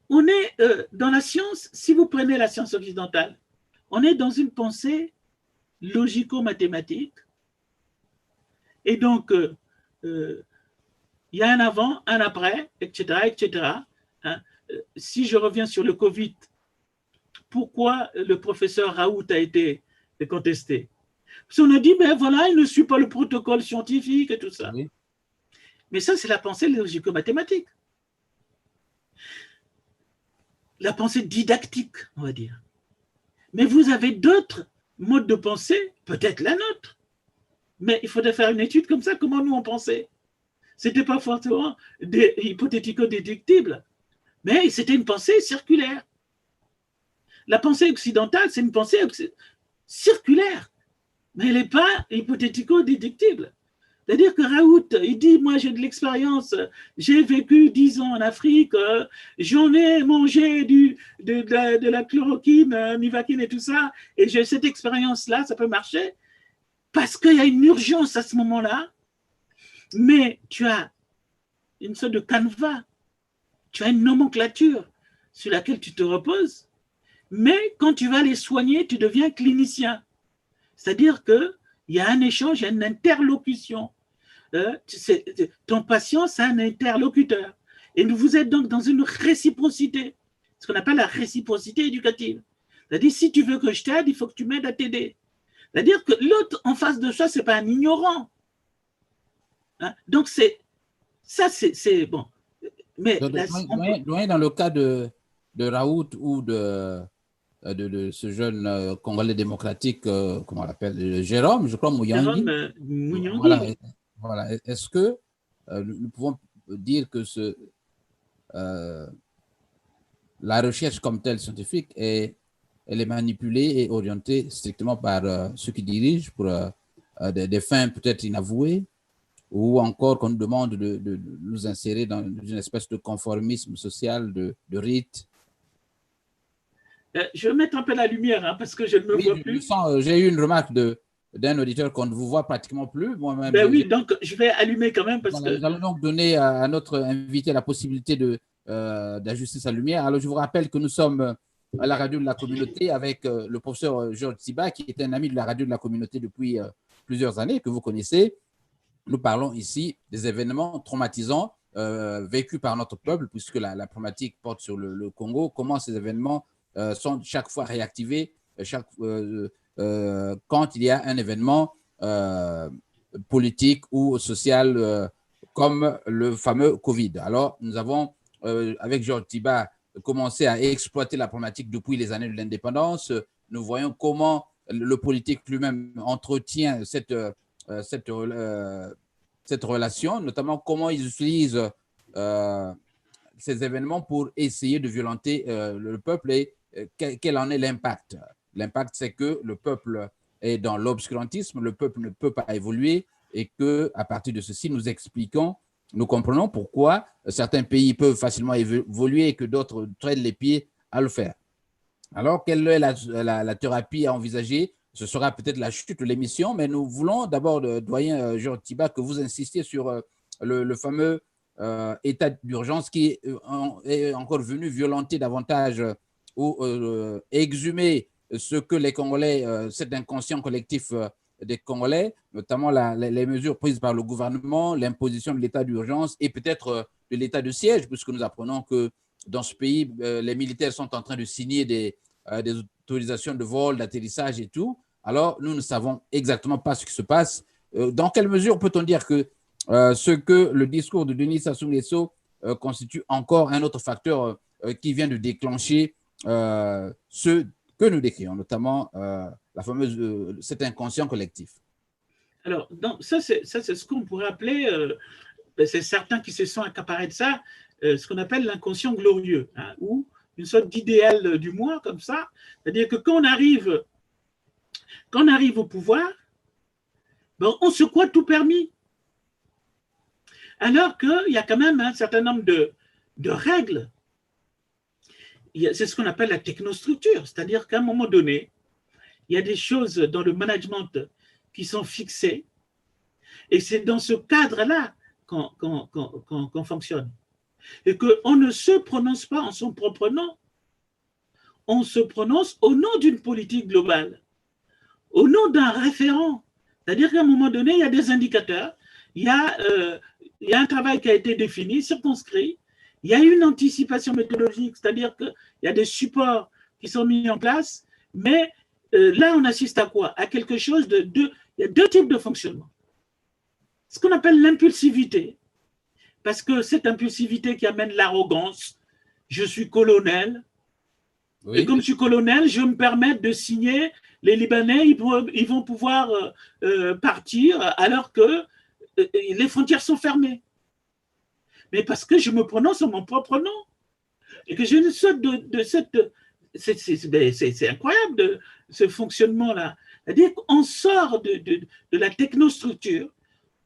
B: On est dans la science, si vous prenez la science occidentale, on est dans une pensée logico-mathématique. Et donc, il y a un avant, un après, etc., etc. Si je reviens sur le Covid, pourquoi le professeur Raoult a été contesté? Parce qu'on a dit, ben voilà, il ne suit pas le protocole scientifique et tout ça. Oui. Mais ça, c'est la pensée logico-mathématique. La pensée didactique, on va dire. Mais vous avez d'autres modes de pensée, peut-être la nôtre. Mais il faudrait faire une étude comme ça, comment nous on pensait. Ce n'était pas forcément hypothético-déductible, mais c'était une pensée circulaire. La pensée occidentale, c'est une pensée circulaire, mais elle n'est pas hypothético-déductible. C'est-à-dire que Raoult, il dit, moi j'ai de l'expérience, j'ai vécu 10 ans en Afrique, j'en ai mangé de la chloroquine, nivaquine et tout ça, et j'ai cette expérience-là, ça peut marcher, parce qu'il y a une urgence à ce moment-là, mais tu as une sorte de canevas, tu as une nomenclature sur laquelle tu te reposes, mais quand tu vas les soigner, tu deviens clinicien. C'est-à-dire qu'il y a un échange, il y a une interlocution. Ton patient, c'est un interlocuteur. Et vous êtes donc dans une réciprocité, ce qu'on appelle la réciprocité éducative. C'est-à-dire, si tu veux que je t'aide, il faut que tu m'aides à t'aider. C'est-à-dire que l'autre en face de soi, ce n'est pas un ignorant. Donc, c'est bon. Mais
A: loin dans le cas de Raoult ou de ce jeune Congolais démocratique, comment on l'appelle, Jérôme, je crois, Mouyangui.
B: Jérôme Mouyangui.
A: Voilà. Est-ce que nous pouvons dire que la recherche comme telle scientifique, elle est manipulée et orientée strictement par ceux qui dirigent pour des fins peut-être inavouées, ou encore qu'on nous demande de nous insérer dans une espèce de conformisme social, de rite?
B: Je vais mettre un peu la lumière, parce que je ne me vois plus.
A: J'ai eu une remarque d'un auditeur qu'on ne vous voit pratiquement plus. Moi-même,
B: oui, donc je vais allumer quand même. Parce que...
A: Nous allons donc donner à notre invité la possibilité d'ajuster sa lumière. Alors, je vous rappelle que nous sommes à la radio de la communauté avec le professeur Georges Tsiba, qui est un ami de la radio de la communauté depuis plusieurs années, que vous connaissez. Nous parlons ici des événements traumatisants vécus par notre peuple, puisque la problématique porte sur le Congo. Comment ces événements sont chaque fois réactivés quand il y a un événement politique ou social comme le fameux Covid. Alors, nous avons, avec Georges Tsiba, commencé à exploiter la problématique depuis les années de l'indépendance. Nous voyons comment le politique lui-même entretient cette relation, notamment comment ils utilisent ces événements pour essayer de violenter le peuple et quel en est l'impact. L'impact, c'est que le peuple est dans l'obscurantisme, le peuple ne peut pas évoluer et qu'à partir de ceci, nous comprenons pourquoi certains pays peuvent facilement évoluer et que d'autres traînent les pieds à le faire. Alors, quelle est la thérapie à envisager? Ce sera peut-être la chute de l'émission, mais nous voulons d'abord, doyen Georges Tsiba, que vous insistiez sur le fameux état d'urgence qui est encore venu violenter davantage ou exhumer ce que les Congolais, cet inconscient collectif des Congolais, notamment les mesures prises par le gouvernement, l'imposition de l'état d'urgence et peut-être de l'état de siège, puisque nous apprenons que dans ce pays, les militaires sont en train de signer des autorisations de vol, d'atterrissage et tout. Alors, nous ne savons exactement pas ce qui se passe. Dans quelle mesure peut-on dire que ce que le discours de Denis Sassou Nguesso constitue encore un autre facteur qui vient de déclencher ce que nous décrions, notamment la fameuse, cet inconscient collectif?
B: Alors, donc, ça, c'est ce qu'on pourrait appeler, c'est certains qui se sont accaparés de ça, ce qu'on appelle l'inconscient glorieux, hein, ou une sorte d'idéal du moi, comme ça. C'est-à-dire que quand on arrive au pouvoir, ben, on se croit tout permis. Alors qu'il y a quand même un certain nombre de règles. C'est ce qu'on appelle la technostructure, c'est-à-dire qu'à un moment donné, il y a des choses dans le management qui sont fixées, et c'est dans ce cadre-là qu'on fonctionne. Et qu'on ne se prononce pas en son propre nom, on se prononce au nom d'une politique globale, au nom d'un référent. C'est-à-dire qu'à un moment donné, il y a des indicateurs, il y a un travail qui a été défini, circonscrit, il y a une anticipation méthodologique, c'est-à-dire qu'il y a des supports qui sont mis en place, mais là, on assiste à quoi? À quelque chose il y a deux types de fonctionnement. Ce qu'on appelle l'impulsivité, parce que cette impulsivité qui amène l'arrogance, je suis colonel, oui. Et comme je suis colonel, je me permets de signer, les Libanais, ils vont pouvoir partir alors que les frontières sont fermées. Mais parce que je me prononce en mon propre nom. Et que je ne sorte de cette... C'est incroyable, de ce fonctionnement-là. C'est-à-dire qu'on sort de la technostructure,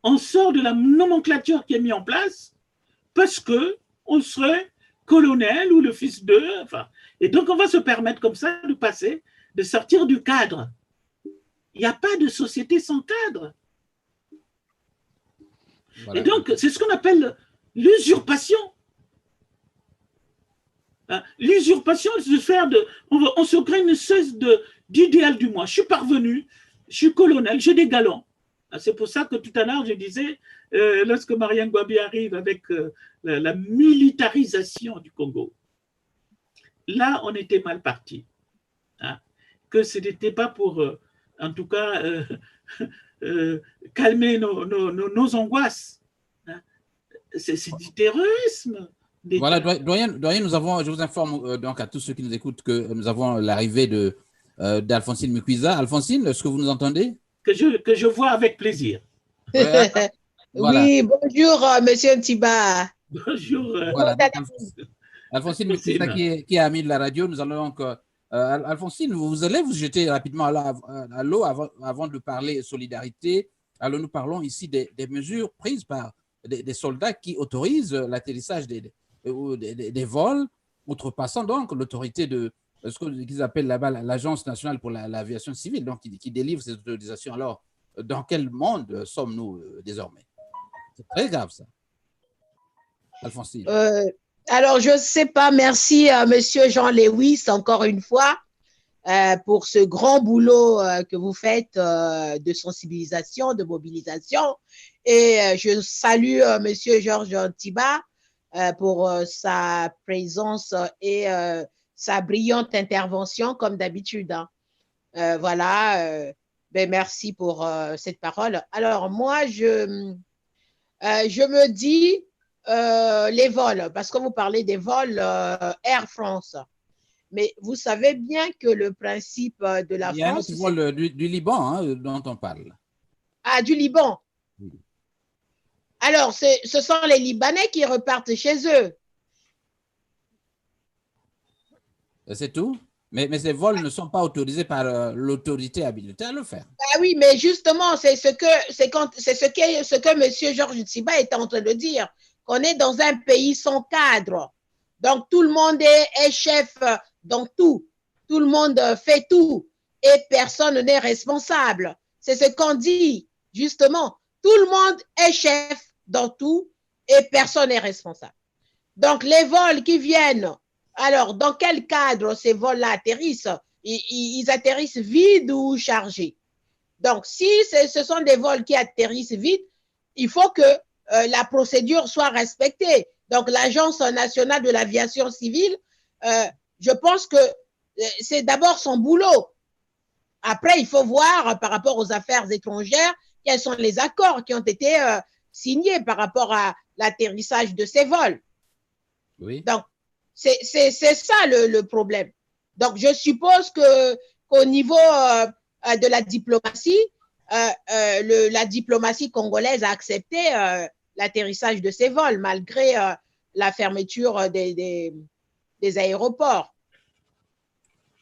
B: on sort de la nomenclature qui est mise en place parce qu'on serait colonel ou le fils d'eux. Enfin, et donc, on va se permettre comme ça de passer, de sortir du cadre. Il n'y a pas de société sans cadre. Voilà. Et donc, c'est ce qu'on appelle l'usurpation. L'usurpation, c'est de faire on se crée une espèce d'idéal du moi. Je suis parvenu, je suis colonel, j'ai des galons. C'est pour ça que tout à l'heure, je disais, lorsque Marien Gwabi arrive avec la militarisation du Congo, là, on était mal parti. Hein, que ce n'était pas pour, en tout cas, calmer nos angoisses. Hein. C'est du terrorisme.
A: Voilà, doyen, nous avons, je vous informe donc à tous ceux qui nous écoutent que nous avons l'arrivée d'Alphonsine Mukwiza. Alphonsine, est-ce que vous nous entendez?
B: Que je vois avec plaisir.
C: Voilà. Oui, bonjour, monsieur Ntiba.
B: Bonjour.
A: Voilà, Alphonsine Mukwiza qui est amie de la radio. Nous allons donc, Alphonsine, vous allez vous jeter rapidement à l'eau avant de parler solidarité. Alors, nous parlons ici des mesures prises par des soldats qui autorisent l'atterrissage des vols, outrepassant donc l'autorité de ce qu'ils appellent là-bas l'Agence nationale pour l'aviation civile, donc qui délivre ces autorisations. Alors, dans quel monde sommes-nous désormais? C'est très grave, ça. Alphonsine.
C: Alors, je ne sais pas. Merci à monsieur Jean Lewis, encore une fois, pour ce grand boulot que vous faites de sensibilisation, de mobilisation. Et je salue monsieur Georges Ntiba pour sa présence et sa brillante intervention, comme d'habitude. Hein. Voilà. Ben merci pour cette parole. Alors, moi, je me dis les vols, parce que vous parlez des vols Air France. Mais vous savez bien que le principe de la France…
A: Il y a un autre vol du Liban hein, dont on parle.
C: Ah, du Liban. Oui. Alors, ce sont les Libanais qui repartent chez eux.
A: C'est tout? Mais ces vols ne sont pas autorisés par l'autorité habilitée à le faire.
C: Ah oui, mais justement, c'est ce que M. Georges Ntiba est en train de dire, qu'on est dans un pays sans cadre. Donc, tout le monde est chef dans tout. Tout le monde fait tout. Et personne n'est responsable. C'est ce qu'on dit, justement. Tout le monde est chef dans tout et personne n'est responsable. Donc, les vols qui viennent, alors, dans quel cadre ces vols-là atterrissent? Ils atterrissent vides ou chargés? Donc, si ce sont des vols qui atterrissent vides, il faut que la procédure soit respectée. Donc, l'Agence nationale de l'aviation civile, je pense que c'est d'abord son boulot. Après, il faut voir par rapport aux affaires étrangères, quels sont les accords qui ont été signés par rapport à l'atterrissage de ces vols.
A: Oui.
C: Donc, C'est ça le problème. Donc, je suppose qu'au niveau de la diplomatie, la diplomatie congolaise a accepté l'atterrissage de ces vols malgré la fermeture des aéroports.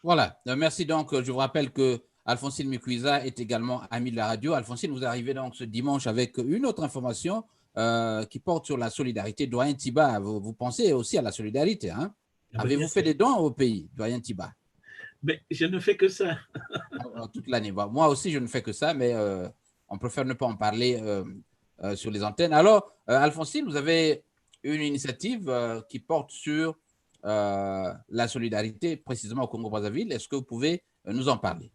A: Voilà, merci donc. Je vous rappelle que Alphonsine Mikuiza est également amie de la radio. Alphonsine, vous arrivez donc ce dimanche avec une autre information qui porte sur la solidarité. Doyen Tiba, vous pensez aussi à la solidarité, hein? Avez-vous fait des dons au pays, Doyen Tiba?
B: Mais je ne fais que ça.
A: Toute l'année. Moi aussi, je ne fais que ça, mais on préfère ne pas en parler sur les antennes. Alors, Alphonsine, vous avez une initiative qui porte sur la solidarité, précisément au Congo-Brazzaville. Est-ce que vous pouvez nous en parler?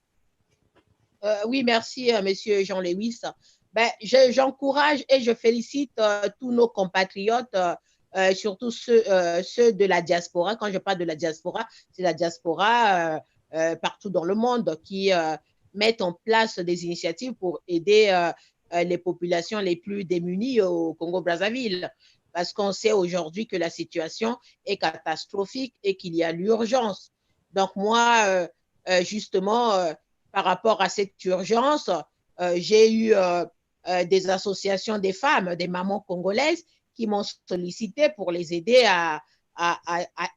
C: Oui, merci, monsieur Jean Lewis. Ben, j'encourage et je félicite tous nos compatriotes, surtout ceux de la diaspora. Quand je parle de la diaspora, c'est la diaspora partout dans le monde qui mettent en place des initiatives pour aider les populations les plus démunies au Congo-Brazzaville. Parce qu'on sait aujourd'hui que la situation est catastrophique et qu'il y a l'urgence. Donc moi, justement, par rapport à cette urgence, j'ai eu des associations des femmes, des mamans congolaises qui m'ont sollicité pour les aider à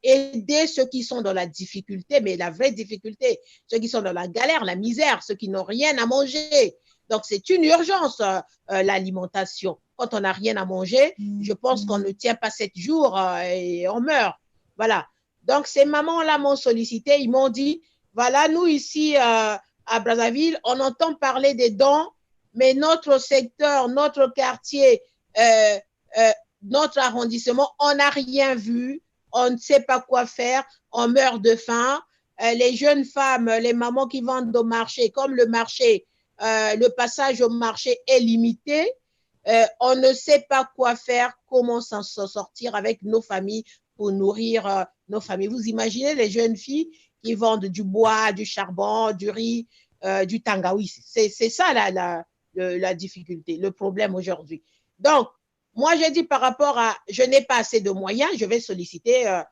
C: aider ceux qui sont dans la difficulté, mais la vraie difficulté, ceux qui sont dans la galère, la misère, ceux qui n'ont rien à manger. Donc, c'est une urgence, l'alimentation. Quand on n'a rien à manger, je pense qu'on ne tient pas 7 jours et on meurt. Voilà. Donc, ces mamans-là m'ont sollicité, ils m'ont dit, voilà, nous ici à Brazzaville, on entend parler des dons, mais notre secteur, notre quartier, notre arrondissement, on n'a rien vu, on ne sait pas quoi faire, on meurt de faim. Les jeunes femmes, les mamans qui vendent au marché, comme le marché, le passage au marché est limité, on ne sait pas quoi faire, comment s'en sortir avec nos familles pour nourrir nos familles. Vous imaginez les jeunes filles qui vendent du bois, du charbon, du riz, du tangawi. C'est ça la difficulté, le problème aujourd'hui. Donc, moi, j'ai dit par rapport à, je n'ai pas assez de moyens, je vais solliciter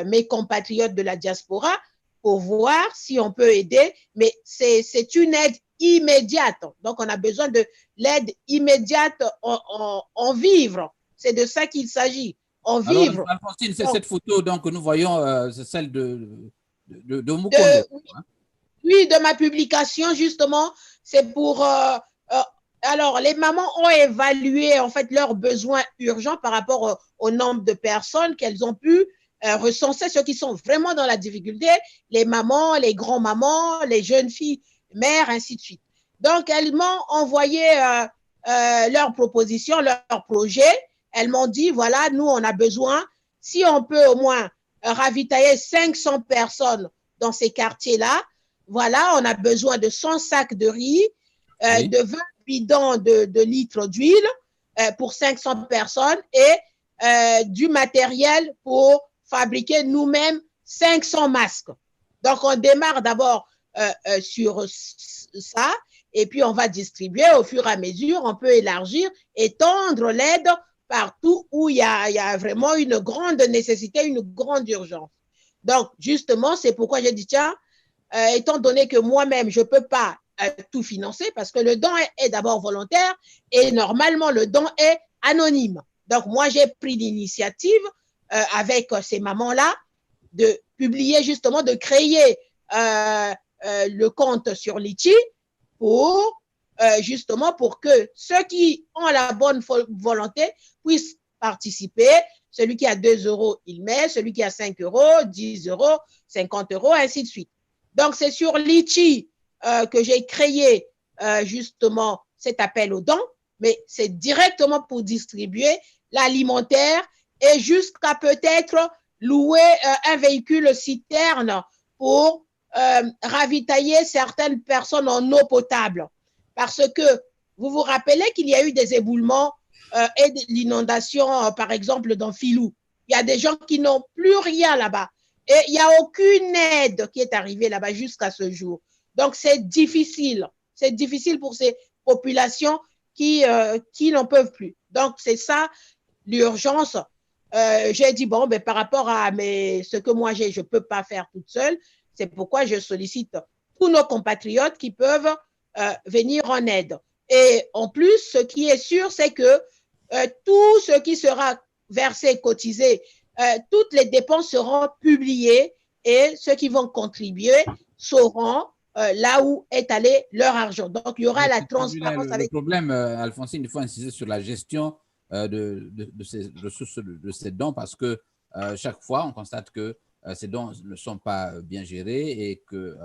C: mes compatriotes de la diaspora pour voir si on peut aider, mais c'est une aide immédiate. Donc, on a besoin de l'aide immédiate en vivre. C'est de ça qu'il s'agit, en vivre.
A: Alors, Alphonsine, c'est cette photo donc, que nous voyons, c'est celle de Mukondo.
C: Oui, de ma publication, justement, c'est pour... alors, les mamans ont évalué en fait leurs besoins urgents par rapport au nombre de personnes qu'elles ont pu recenser, ceux qui sont vraiment dans la difficulté, les mamans, les grands-mamans, les jeunes filles, mères, ainsi de suite. Donc, elles m'ont envoyé leurs propositions, leurs projets. Elles m'ont dit, voilà, nous, on a besoin, si on peut au moins ravitailler 500 personnes dans ces quartiers-là, voilà, on a besoin de 100 sacs de riz, oui, de 20 bidons de litres d'huile pour 500 personnes et du matériel pour fabriquer nous-mêmes 500 masques. Donc, on démarre d'abord sur ça et puis on va distribuer au fur et à mesure, on peut élargir, étendre l'aide partout où il y a vraiment une grande nécessité, une grande urgence. Donc, justement, c'est pourquoi j'ai dit, tiens, étant donné que moi-même, je ne peux pas tout financer parce que le don est d'abord volontaire et normalement, le don est anonyme. Donc, moi, j'ai pris l'initiative avec ces mamans-là de publier justement, de créer le compte sur Litchi pour justement pour que ceux qui ont la bonne volonté puissent participer. Celui qui a 2 €, il met. Celui qui a 5 €, 10 €, 50 €, ainsi de suite. Donc, c'est sur Litchi que j'ai créé justement cet appel aux dons, mais c'est directement pour distribuer l'alimentaire et jusqu'à peut-être louer un véhicule citerne pour ravitailler certaines personnes en eau potable. Parce que vous vous rappelez qu'il y a eu des éboulements et de l'inondation, par exemple, dans Filou. Il y a des gens qui n'ont plus rien là-bas. Et il n'y a aucune aide qui est arrivée là-bas jusqu'à ce jour. Donc, c'est difficile. C'est difficile pour ces populations qui n'en peuvent plus. Donc, c'est ça l'urgence. j'ai dit, bon, par rapport à ce que moi j'ai, je ne peux pas faire toute seule. C'est pourquoi je sollicite tous nos compatriotes qui peuvent venir en aide. Et en plus, ce qui est sûr, c'est que tout ce qui sera versé, cotisé, toutes les dépenses seront publiées et ceux qui vont contribuer sauront là où est allé leur argent. Donc, il y aura la transparence.
A: Le problème, Alphonsine, il faut insister sur la gestion de ces ressources, de ces dons, parce que chaque fois, on constate que ces dons ne sont pas bien gérés et que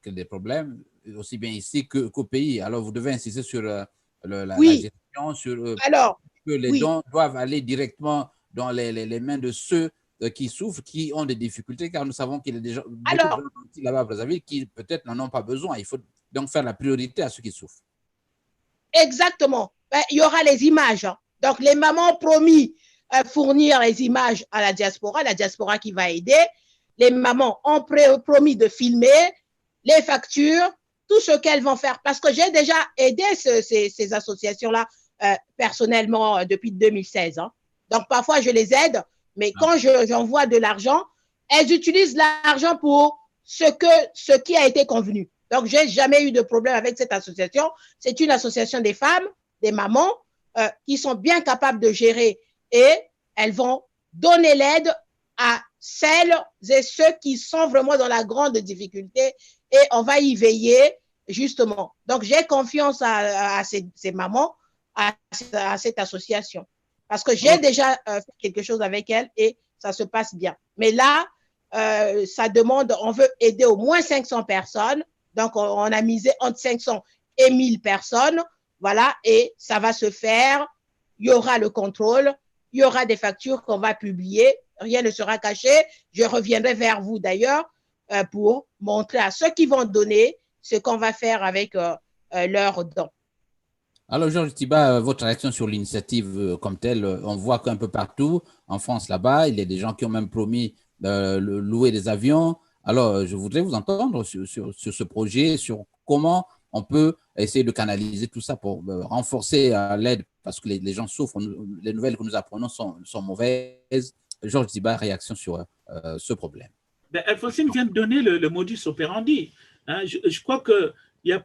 A: qu'il y a des problèmes, aussi bien ici qu'au pays. Alors, vous devez insister sur la gestion, sur que les dons doivent aller directement dans les mains de ceux qui souffrent, qui ont des difficultés, car nous savons qu'il y a des gens là-bas à Brazzaville qui peut-être n'en ont pas besoin. Il faut donc faire la priorité à ceux qui souffrent.
C: Exactement. Il y aura les images. Hein. Donc, les mamans ont promis fournir les images à la diaspora qui va aider. Les mamans ont promis de filmer les factures, tout ce qu'elles vont faire. Parce que j'ai déjà aidé ces associations-là personnellement depuis 2016. Hein. Donc, parfois, je les aide, mais quand j'envoie de l'argent, elles utilisent l'argent pour ce qui a été convenu. Donc, je n'ai jamais eu de problème avec cette association. C'est une association des femmes, des mamans, qui sont bien capables de gérer et elles vont donner l'aide à celles et ceux qui sont vraiment dans la grande difficulté et on va y veiller justement. Donc, j'ai confiance à ces mamans, à cette association parce que j'ai déjà fait quelque chose avec elles et ça se passe bien. Mais là, ça demande, on veut aider au moins 500 personnes. Donc, on a misé entre 500 et 1000 personnes. Voilà, et ça va se faire. Il y aura le contrôle. Il y aura des factures qu'on va publier. Rien ne sera caché. Je reviendrai vers vous d'ailleurs pour montrer à ceux qui vont donner ce qu'on va faire avec leurs dons.
A: Alors, Georges Tiba, votre réaction sur l'initiative comme telle, on voit qu'un peu partout, en France là-bas, il y a des gens qui ont même promis de louer des avions. Alors, je voudrais vous entendre sur ce projet, sur comment on peut essayer de canaliser tout ça pour renforcer l'aide, parce que les gens souffrent. Les nouvelles que nous apprenons sont mauvaises. Georges Tiba, réaction sur ce problème.
B: Alphonsine vient de donner le modus operandi. Hein, je crois qu'il n'y a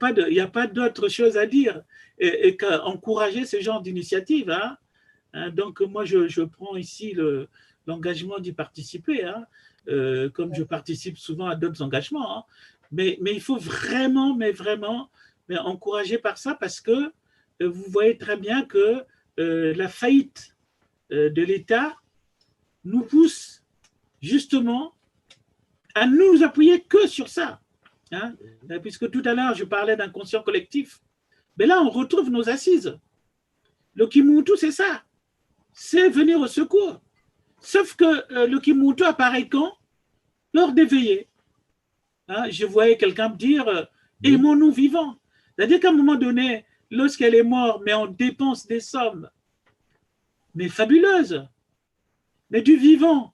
B: pas d'autre chose à dire et qu'encourager ce genre d'initiative. Hein. Donc, moi, je prends ici l'engagement d'y participer, hein, comme je participe souvent à d'autres engagements. Hein. Mais il faut vraiment encourager par ça parce que vous voyez très bien que la faillite de l'État nous pousse justement à ne nous appuyer que sur ça. Hein, puisque tout à l'heure, je parlais d'inconscient collectif. Mais là, on retrouve nos assises. Le Kimuntu, c'est ça. C'est venir au secours. Sauf que le Kimuntu apparaît quand? Lors des veillées. Hein, je voyais quelqu'un me dire « aimons-nous vivants ». C'est-à-dire qu'à un moment donné, lorsqu'elle est morte, mais on dépense des sommes, mais fabuleuses, mais du vivant.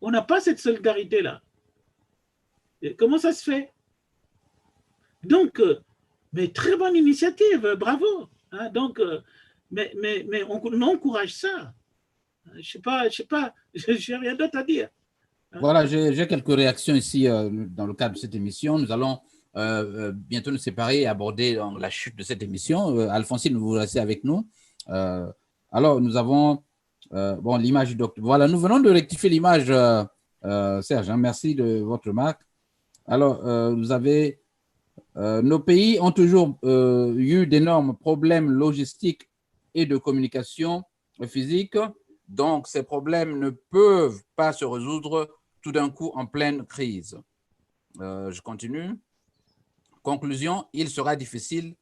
B: On n'a pas cette solidarité-là. Comment ça se fait? Donc, mais très bonne initiative, bravo. Hein, donc, mais on encourage ça. Je sais pas, j'ai rien d'autre à dire.
A: Hein? Voilà, j'ai quelques réactions ici dans le cadre de cette émission. Nous allons bientôt nous séparer et aborder la chute de cette émission. Alphonsine, vous restez avec nous. Alors, nous avons l'image du docteur. Voilà, nous venons de rectifier l'image, Serge. Hein, merci de votre remarque. Alors, vous avez nos pays ont toujours eu d'énormes problèmes logistiques et de communication physique. Donc, ces problèmes ne peuvent pas se résoudre tout d'un coup en pleine crise. Je continue. Conclusion, il sera difficile,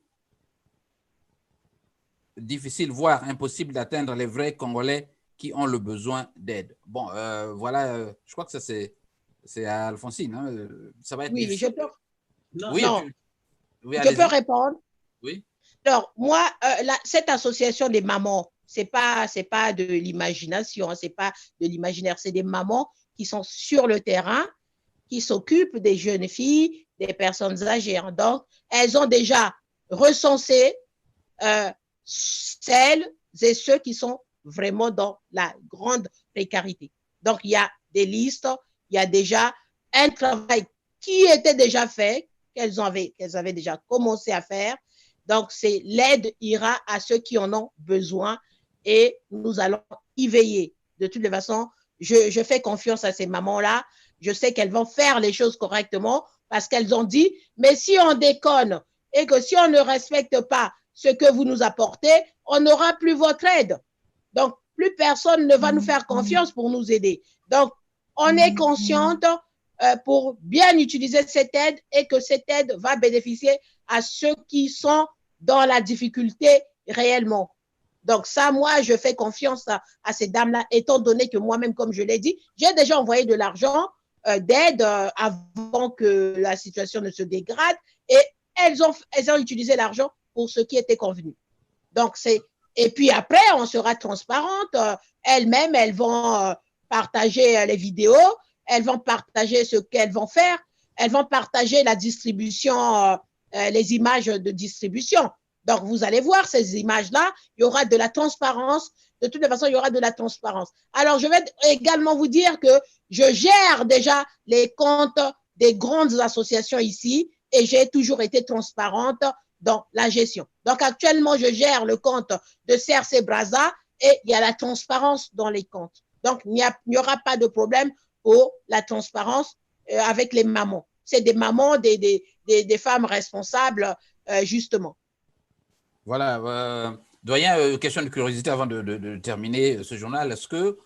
A: voire impossible d'atteindre les vrais Congolais qui ont le besoin d'aide. Bon, voilà, je crois que ça c'est à Alphonsine. Hein. Ça va être
C: oui,
A: difficile.
C: je peux.
A: Oui,
C: non.
A: Oui,
C: je peux répondre.
A: Oui.
C: Alors, moi, cette association des mamans, c'est pas de l'imagination, c'est pas de l'imaginaire, c'est des mamans qui sont sur le terrain, qui s'occupent des jeunes filles, des personnes âgées. Donc, elles ont déjà recensé celles et ceux qui sont vraiment dans la grande précarité. Donc, il y a des listes, il y a déjà un travail qui était déjà fait, qu'elles avaient déjà commencé à faire. Donc, l'aide ira à ceux qui en ont besoin et nous allons y veiller. De toutes les façons, je fais confiance à ces mamans-là. Je sais qu'elles vont faire les choses correctement parce qu'elles ont dit, mais si on déconne et que si on ne respecte pas ce que vous nous apportez, on n'aura plus votre aide. Donc, plus personne ne va nous faire confiance pour nous aider. Donc, on est consciente pour bien utiliser cette aide et que cette aide va bénéficier à ceux qui sont dans la difficulté réellement. Donc ça, moi, je fais confiance à ces dames-là, étant donné que moi-même, comme je l'ai dit, j'ai déjà envoyé de l'argent d'aide avant que la situation ne se dégrade et elles ont utilisé l'argent pour ce qui était convenu. Donc, et puis après, on sera transparente. Elles-mêmes, elles vont partager les vidéos, elles vont partager ce qu'elles vont faire, elles vont partager la distribution, les images de distribution. Donc, vous allez voir ces images-là, il y aura de la transparence. De toute façon, il y aura de la transparence. Alors, je vais également vous dire que je gère déjà les comptes des grandes associations ici et j'ai toujours été transparente dans la gestion. Donc, actuellement, je gère le compte de CRC Brazza et il y a la transparence dans les comptes. Donc, il n'y aura pas de problème pour la transparence avec les mamans. C'est des mamans, des femmes responsables, justement.
A: Voilà. Doyen, question de curiosité avant de terminer ce journal. Est-ce que,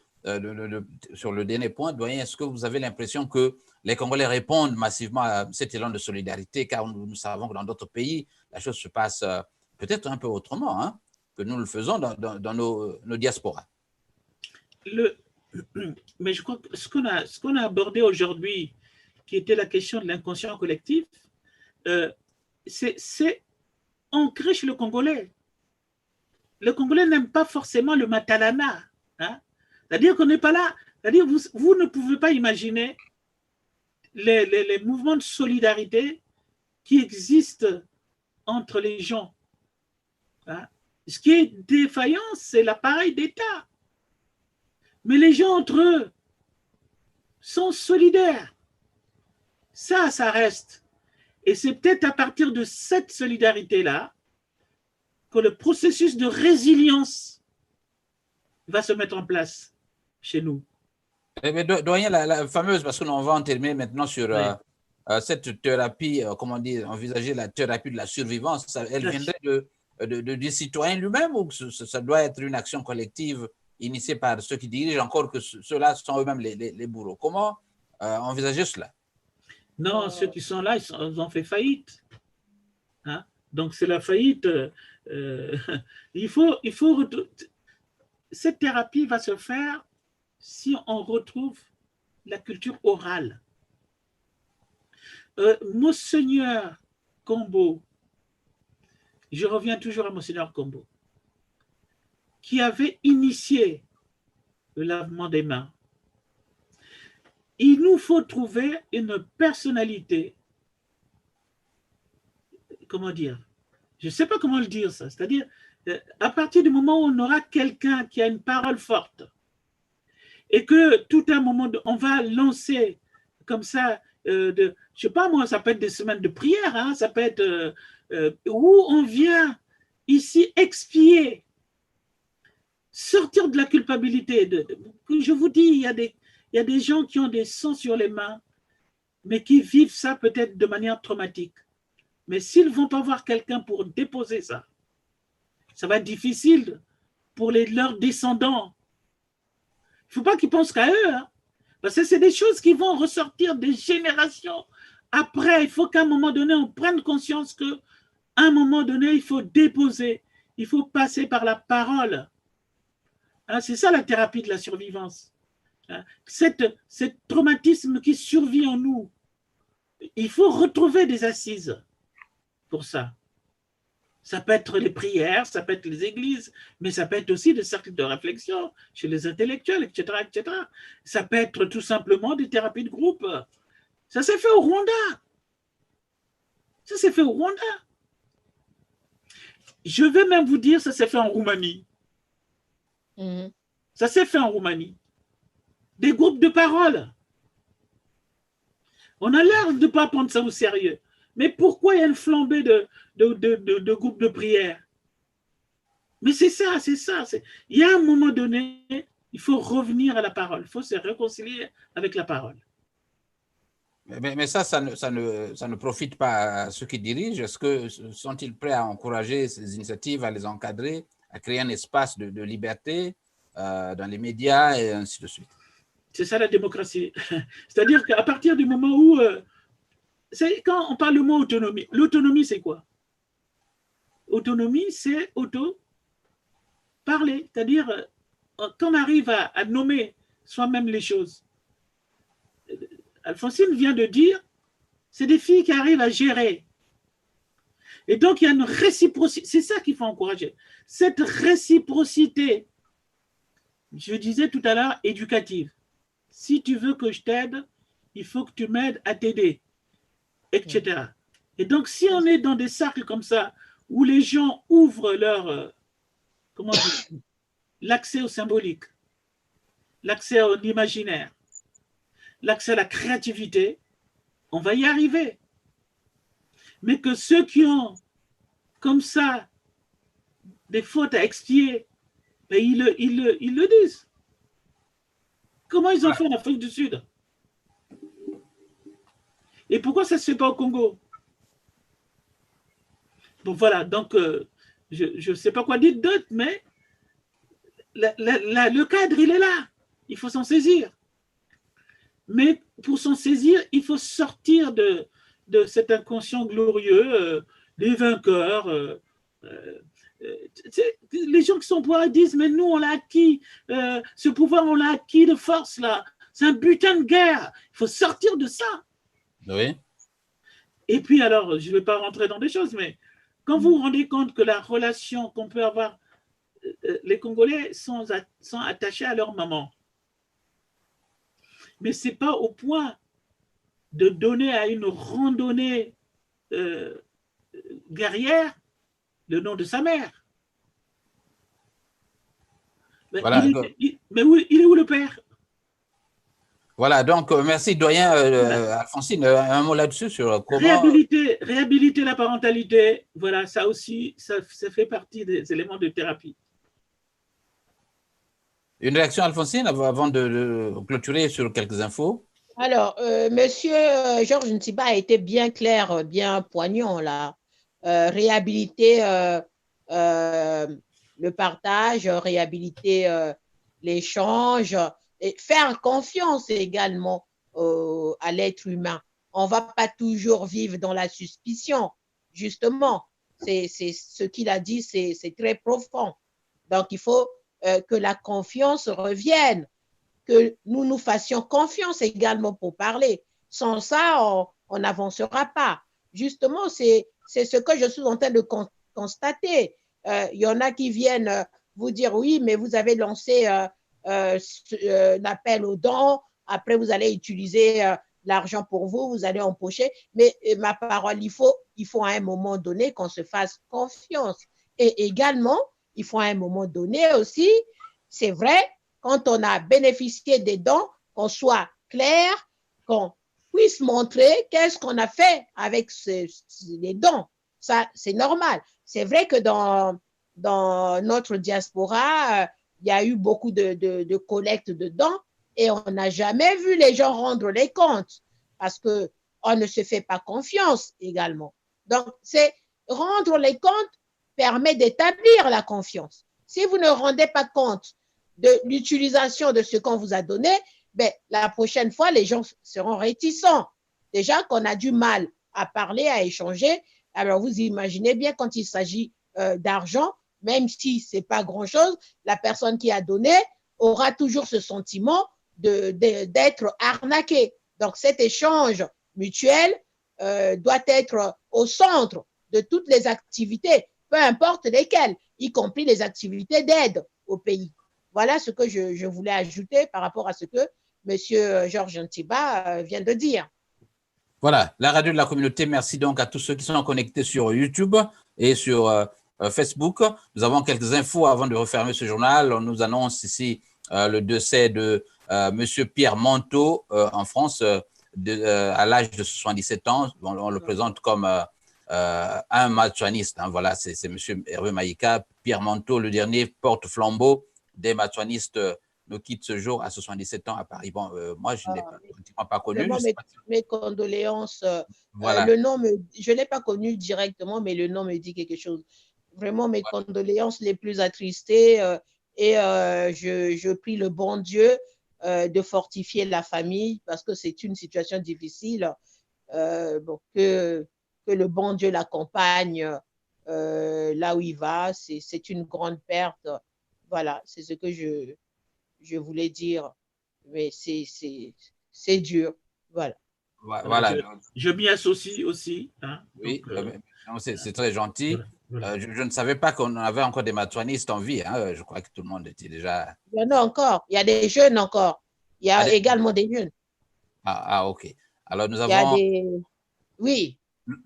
A: sur le dernier point, Doyen, est-ce que vous avez l'impression que les Congolais répondent massivement à cet élan de solidarité, car nous savons que dans d'autres pays, la chose se passe peut-être un peu autrement, hein, que nous le faisons dans nos diasporas.
B: Mais je crois que ce qu'on a abordé aujourd'hui, qui était la question de l'inconscient collectif, c'est ancré chez le Congolais. Le Congolais n'aime pas forcément le matalana. Hein? C'est-à-dire qu'on n'est pas là. C'est-à-dire vous ne pouvez pas imaginer les mouvements de solidarité qui existent entre les gens. Hein? Ce qui est défaillant, c'est l'appareil d'État. Mais les gens entre eux sont solidaires. Ça reste. Et c'est peut-être à partir de cette solidarité-là que le processus de résilience va se mettre en place chez nous.
A: Mais Doyen, la fameuse, parce qu'on va en terminer maintenant sur cette thérapie, comment dire, envisager la thérapie de la survivance, elle viendrait du citoyen lui-même ou ça doit être une action collective initiée par ceux qui dirigent, encore que ceux-là sont eux-mêmes les bourreaux? Comment envisager cela?
B: Non, ceux qui sont là, ils ont fait faillite. Hein? Donc, c'est la faillite. Cette thérapie va se faire si on retrouve la culture orale. Monseigneur Kombo, je reviens toujours à Monseigneur Kombo, qui avait initié le lavement des mains. Il nous faut trouver une personnalité, comment dire, je ne sais pas comment le dire ça, c'est-à-dire à partir du moment où on aura quelqu'un qui a une parole forte et que tout un moment, on va lancer comme ça, je ne sais pas moi, ça peut être des semaines de prière, hein, ça peut être où on vient ici expier, sortir de la culpabilité. Je vous dis, il y a des gens qui ont des sangs sur les mains, mais qui vivent ça peut-être de manière traumatique. Mais s'ils ne vont pas voir quelqu'un pour déposer ça, ça va être difficile pour leurs descendants. Il ne faut pas qu'ils pensent qu'à eux, hein, parce que c'est des choses qui vont ressortir des générations après. Il faut qu'à un moment donné, on prenne conscience qu'à un moment donné, il faut déposer, il faut passer par la parole. Hein, c'est ça la thérapie de la survivance. Hein, cet traumatisme qui survit en nous, il faut retrouver des assises pour ça. Ça peut être les prières, ça peut être les églises, mais ça peut être aussi des cercles de réflexion chez les intellectuels, etc., etc. Ça peut être tout simplement des thérapies de groupe. Ça s'est fait au Rwanda. Ça s'est fait au Rwanda. Je vais même vous dire, ça s'est fait en Roumanie. Ça s'est fait en Roumanie. Des groupes de parole. On a l'air de ne pas prendre ça au sérieux. Mais pourquoi il y a une flambée de groupes de prière? Mais c'est ça, c'est ça. Il y a un moment donné, il faut revenir à la parole. Il faut se réconcilier avec la parole.
A: Mais ça ne profite pas à ceux qui dirigent. Est-ce que sont-ils prêts à encourager ces initiatives, à les encadrer, à créer un espace de liberté dans les médias et ainsi de suite?
B: C'est ça la démocratie. C'est-à-dire qu'à partir du moment où... quand on parle le mot autonomie, l'autonomie c'est quoi? Autonomie, c'est auto-parler. C'est-à-dire quand on arrive à nommer soi-même les choses. Alphonsine vient de dire, c'est des filles qui arrivent à gérer. Et donc, il y a une réciprocité. C'est ça qu'il faut encourager. Cette réciprocité, je disais tout à l'heure, éducative. Si tu veux que je t'aide, il faut que tu m'aides à t'aider, etc. Et donc, si on est dans des cercles comme ça, où les gens ouvrent leur, l'accès au symbolique, l'accès à l'imaginaire, l'accès à la créativité, on va y arriver. Mais que ceux qui ont, comme ça, des fautes à expier, ben ils le disent. Comment ils ont fait en Afrique du Sud? Et pourquoi ça ne se fait pas au Congo? Bon, voilà, donc, je ne sais pas quoi dire d'autre, mais le cadre, il est là. Il faut s'en saisir. Mais pour s'en saisir, il faut sortir de cet inconscient glorieux, des vainqueurs. Les gens qui sont au pouvoir disent, mais nous, on l'a acquis. Ce pouvoir, on l'a acquis de force, là. C'est un butin de guerre. Il faut sortir de ça.
A: Oui.
B: Et puis, alors, je ne vais pas rentrer dans des choses, mais quand vous vous rendez compte que la relation qu'on peut avoir, les Congolais sont attachés à leur maman. Mais ce n'est pas au point de donner à une randonnée guerrière le nom de sa mère. Mais,
A: voilà,
B: mais oui, il est où le père?
A: Voilà, donc merci doyen Alphonsine, un mot là-dessus sur comment…
B: Réhabiliter la parentalité, voilà, ça aussi, ça fait partie des éléments de thérapie.
A: Une réaction, Alphonsine, avant de clôturer sur quelques infos?
C: Alors, monsieur Georges Ntiba a été bien clair, bien poignant là. Réhabiliter le partage, réhabiliter l'échange, et faire confiance également à l'être humain. On ne va pas toujours vivre dans la suspicion, justement. C'est ce qu'il a dit, c'est très profond. Donc, il faut que la confiance revienne, que nous nous fassions confiance également pour parler. Sans ça, on n'avancera pas. Justement, c'est ce que je suis en train de constater. Il y en a qui viennent vous dire, oui, mais vous avez lancé l'appel aux dons, après vous allez utiliser l'argent pour vous, vous allez empocher. Mais ma parole, il faut à un moment donné qu'on se fasse confiance. Et également, il faut à un moment donné aussi, c'est vrai, quand on a bénéficié des dons, qu'on soit clair, qu'on puisse montrer qu'est-ce qu'on a fait avec les dons. Ça, c'est normal. C'est vrai que dans notre diaspora, il y a eu beaucoup de collectes de dons et on n'a jamais vu les gens rendre les comptes parce qu'on ne se fait pas confiance également. Donc, c'est rendre les comptes permet d'établir la confiance. Si vous ne rendez pas compte de l'utilisation de ce qu'on vous a donné, ben, la prochaine fois, les gens seront réticents. Déjà qu'on a du mal à parler, à échanger. Alors, vous imaginez bien quand il s'agit d'argent, même si ce n'est pas grand-chose, la personne qui a donné aura toujours ce sentiment d'être arnaqué. Donc, cet échange mutuel doit être au centre de toutes les activités, peu importe lesquelles, y compris les activités d'aide au pays. Voilà ce que je voulais ajouter par rapport à ce que M. Georges Ntiba vient de dire.
A: Voilà, la radio de la communauté, merci donc à tous ceux qui sont connectés sur YouTube et sur Facebook. Nous avons quelques infos avant de refermer ce journal. On nous annonce ici le décès de M. Pierre Manteau en France à l'âge de 77 ans. On le présente comme un matsuaniste. Hein, voilà, c'est M. Hervé Maïka. Pierre Manteau, le dernier porte-flambeau des matsuanistes, nous quitte ce jour à 77 ans à Paris. Bon, moi, je ne l'ai pas connu.
C: Mes condoléances.
A: Voilà.
C: Le nom, je ne l'ai pas connu directement, mais le nom me dit quelque chose. Vraiment, mes condoléances les plus attristées. Et je prie le bon Dieu de fortifier la famille parce que c'est une situation difficile. Bon, que le bon Dieu l'accompagne là où il va. C'est une grande perte. Voilà, c'est ce que je voulais dire. Mais c'est dur. Voilà.
A: Voilà.
B: Je m'y associe aussi. Hein,
A: oui, c'est très gentil. Voilà. Je ne savais pas qu'on avait encore des matsuanistes en vie. Hein. Je crois que tout le monde était déjà…
C: Il y en a encore. Il y a des jeunes encore. Il y a également des jeunes.
A: OK. Alors, nous avons…
C: Oui.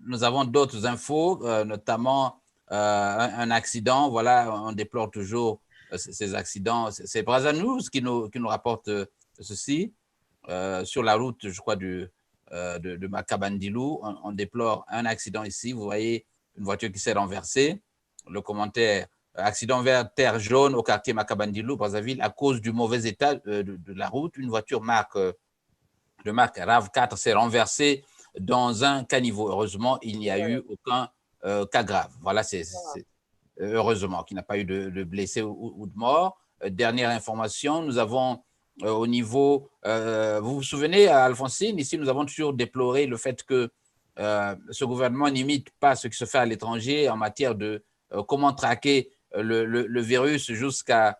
A: Nous avons d'autres infos, notamment un accident. Voilà, on déplore toujours ces accidents. C'est Brazza News qui nous rapporte ceci. Sur la route, je crois, de Makabandilou, on déplore un accident ici. Vous voyez une voiture qui s'est renversée. Le commentaire, accident vers terre jaune au quartier Makabandilou, Brazzaville, à cause du mauvais état de la route. Une voiture de marque RAV4 s'est renversée dans un caniveau. Heureusement, il n'y a eu aucun cas grave. Voilà, c'est heureusement qu'il n'y a pas eu de blessés ou de morts. Dernière information, nous avons au niveau… vous vous souvenez, Alphonsine, ici, nous avons toujours déploré le fait que ce gouvernement n'imite pas ce qui se fait à l'étranger en matière de comment traquer le virus jusqu'à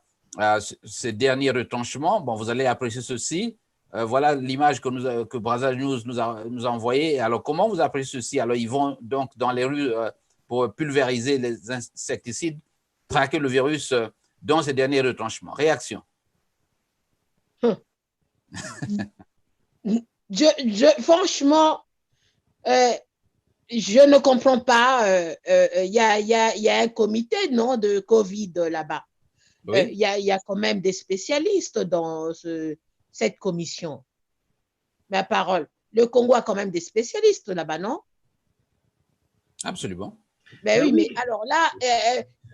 A: ces derniers retranchements. Bon, vous allez apprécier ceci. Voilà l'image que Brazza News nous a envoyée. Alors, comment vous appréciez ceci? Alors, ils vont donc dans les rues pour pulvériser les insecticides, traquer le virus dans ces derniers retranchements. Réaction?
C: Franchement, je ne comprends pas. Il y a un comité, non, de Covid là-bas. Oui. Il y a quand même des spécialistes dans cette commission. Ma parole. Le Congo a quand même des spécialistes là-bas, non?
A: Absolument.
C: Ben oui, mais alors là,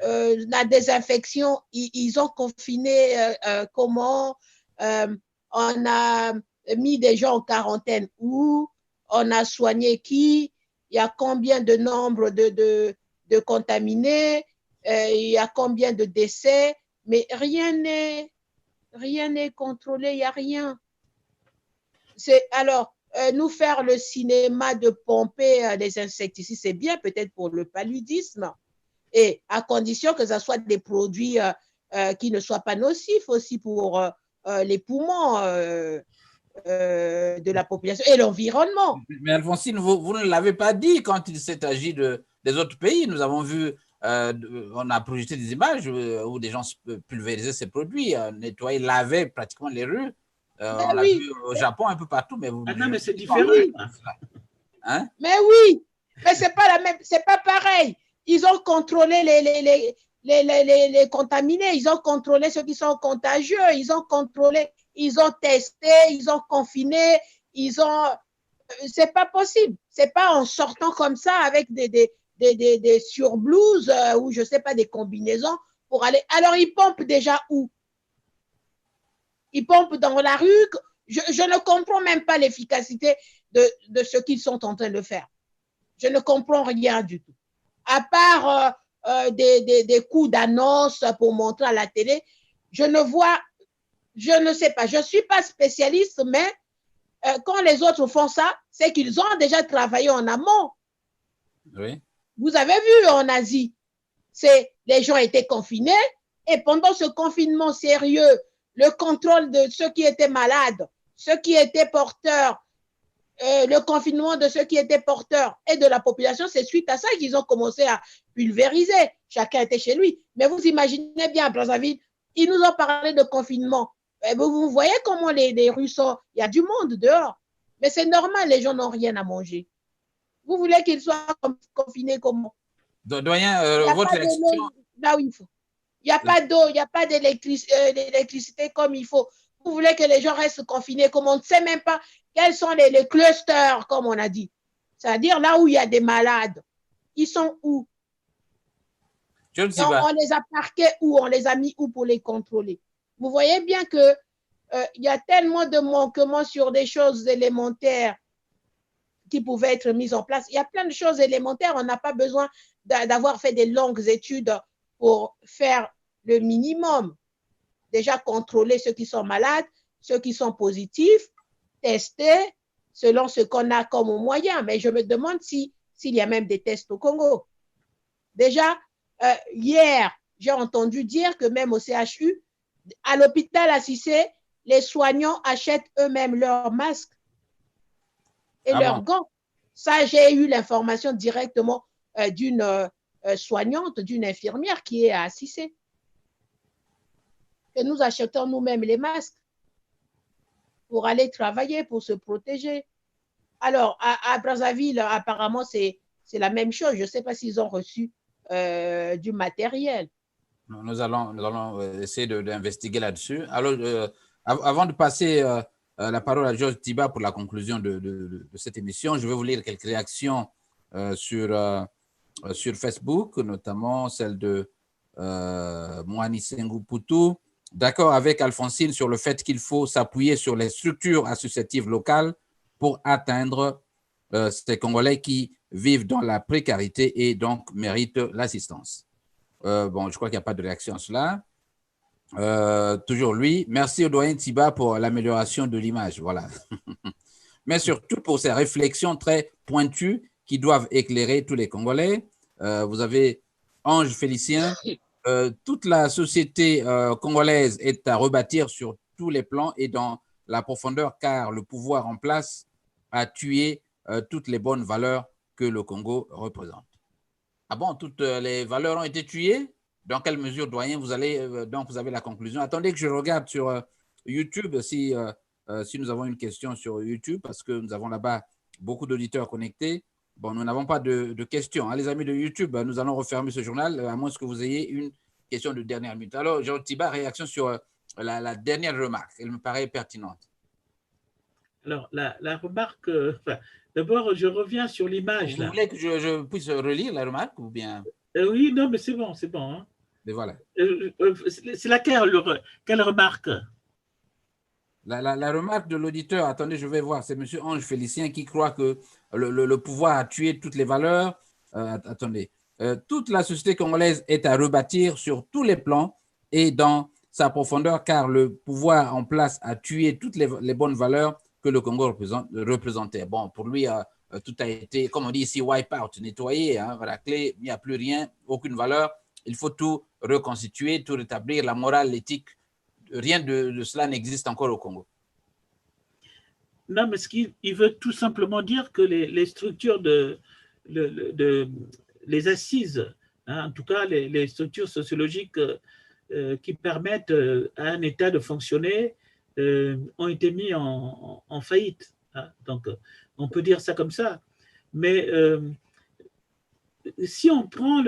C: la désinfection, ils ont confiné comment? On a mis des gens en quarantaine où? On a soigné qui? Il y a combien de nombre de contaminés? Il y a combien de décès? Mais rien n'est contrôlé, il n'y a rien. Alors, nous faire le cinéma de pomper des insecticides, c'est bien peut-être pour le paludisme, et à condition que ce soit des produits qui ne soient pas nocifs aussi pour les poumons de la population et l'environnement.
A: Mais Alphonsine, vous ne l'avez pas dit quand il s'est agi des autres pays. Nous avons vu, on a projeté des images où des gens pulvérisaient ces produits, nettoyaient, lavaient pratiquement les rues. On l'a vu au Japon, un peu partout. Mais
B: non, mais c'est différent.
C: Hein? Mais oui, mais c'est pas la même, c'est pas pareil. Ils ont contrôlé les contaminés, ils ont contrôlé ceux qui sont contagieux, ils ont contrôlé, ils ont testé, ils ont confiné, c'est pas possible. C'est pas en sortant comme ça avec des surblouses ou je sais pas, des combinaisons pour aller. Alors, ils pompent déjà où? Ils pompent dans la rue. Je ne comprends même pas l'efficacité de ce qu'ils sont en train de faire. Je ne comprends rien du tout. À part des coups d'annonce pour montrer à la télé, je ne sais pas. Je ne suis pas spécialiste, mais quand les autres font ça, c'est qu'ils ont déjà travaillé en amont.
A: Oui.
C: Vous avez vu en Asie, les gens étaient confinés et pendant ce confinement sérieux, le contrôle de ceux qui étaient malades, ceux qui étaient porteurs, le confinement de ceux qui étaient porteurs et de la population, c'est suite à ça qu'ils ont commencé à pulvériser. Chacun était chez lui. Mais vous imaginez bien, à Brazzaville, ils nous ont parlé de confinement. Vous voyez comment les rues sont, il y a du monde dehors. Mais c'est normal, les gens n'ont rien à manger. Vous voulez qu'ils soient confinés comment?
A: Doyen,
C: Il n'y a
A: votre
C: pas
A: réaction?
C: d'eau là où il faut. Il n'y a pas d'eau, il n'y a pas d'électricité comme il faut. Vous voulez que les gens restent confinés, comme on ne sait même pas quels sont les clusters, comme on a dit. C'est-à-dire là où il y a des malades. Ils sont où? On les a parqués où? On les a mis où pour les contrôler? Vous voyez bien que il y a tellement de manquements sur des choses élémentaires qui pouvaient être mises en place. Il y a plein de choses élémentaires. On n'a pas besoin d'avoir fait des longues études pour faire le minimum. Déjà contrôler ceux qui sont malades, ceux qui sont positifs, tester selon ce qu'on a comme moyen. Mais je me demande s'il y a même des tests au Congo. Déjà, hier, j'ai entendu dire que même au CHU, à l'hôpital à Cissé, les soignants achètent eux-mêmes leurs masques et leurs gants. Ça, j'ai eu l'information directement d'une soignante, d'une infirmière qui est à Cissé. Que nous achetons nous-mêmes les masques pour aller travailler, pour se protéger. Alors, à Brazzaville, apparemment, c'est la même chose. Je ne sais pas s'ils ont reçu du matériel.
A: Nous allons essayer d'investiguer là-dessus. Alors, avant de passer la parole à Georges Tiba pour la conclusion de cette émission, je vais vous lire quelques réactions sur Facebook, notamment celle de Moani Sengou Poutou. D'accord avec Alphonsine sur le fait qu'il faut s'appuyer sur les structures associatives locales pour atteindre ces Congolais qui vivent dans la précarité et donc méritent l'assistance. Bon, je crois qu'il n'y a pas de réaction à cela. Toujours lui. Merci au doyen Tiba pour l'amélioration de l'image. Voilà. Mais surtout pour ces réflexions très pointues qui doivent éclairer tous les Congolais. Vous avez Ange Félicien. Toute la société congolaise est à rebâtir sur tous les plans et dans la profondeur, car le pouvoir en place a tué toutes les bonnes valeurs que le Congo représente. Ah bon, toutes les valeurs ont été tuées? Dans quelle mesure, doyen, vous avez la conclusion? Attendez que je regarde sur YouTube si nous avons une question sur YouTube, parce que nous avons là-bas beaucoup d'auditeurs connectés. Bon, nous n'avons pas de questions. Hein, les amis de YouTube, nous allons refermer ce journal, à moins que vous ayez une question de dernière minute. Alors, Georges Tiba, réaction sur la dernière remarque. Elle me paraît pertinente.
B: Alors, la remarque, d'abord, je reviens sur l'image.
A: Vous voulez que je puisse relire la remarque ou bien?
B: Oui, non, mais c'est bon. Hein.
A: Mais voilà.
B: C'est laquelle quelle remarque?
A: La remarque de l'auditeur, attendez, je vais voir, c'est M. Ange Félicien qui croit que le pouvoir a tué toutes les valeurs. Attendez. Toute la société congolaise est à rebâtir sur tous les plans et dans sa profondeur, car le pouvoir en place a tué toutes les bonnes valeurs que le Congo représentait. Bon, pour lui, tout a été, comme on dit ici, wipe out, nettoyé. Hein, la clé, il n'y a plus rien, aucune valeur. Il faut tout reconstituer, tout rétablir, la morale, l'éthique. Rien de cela n'existe encore au Congo.
B: Non, mais il veut tout simplement dire que les structures les assises, hein, en tout cas les structures sociologiques qui permettent à un État de fonctionner ont été mis en faillite. Hein. Donc, on peut dire ça comme ça. Mais si on part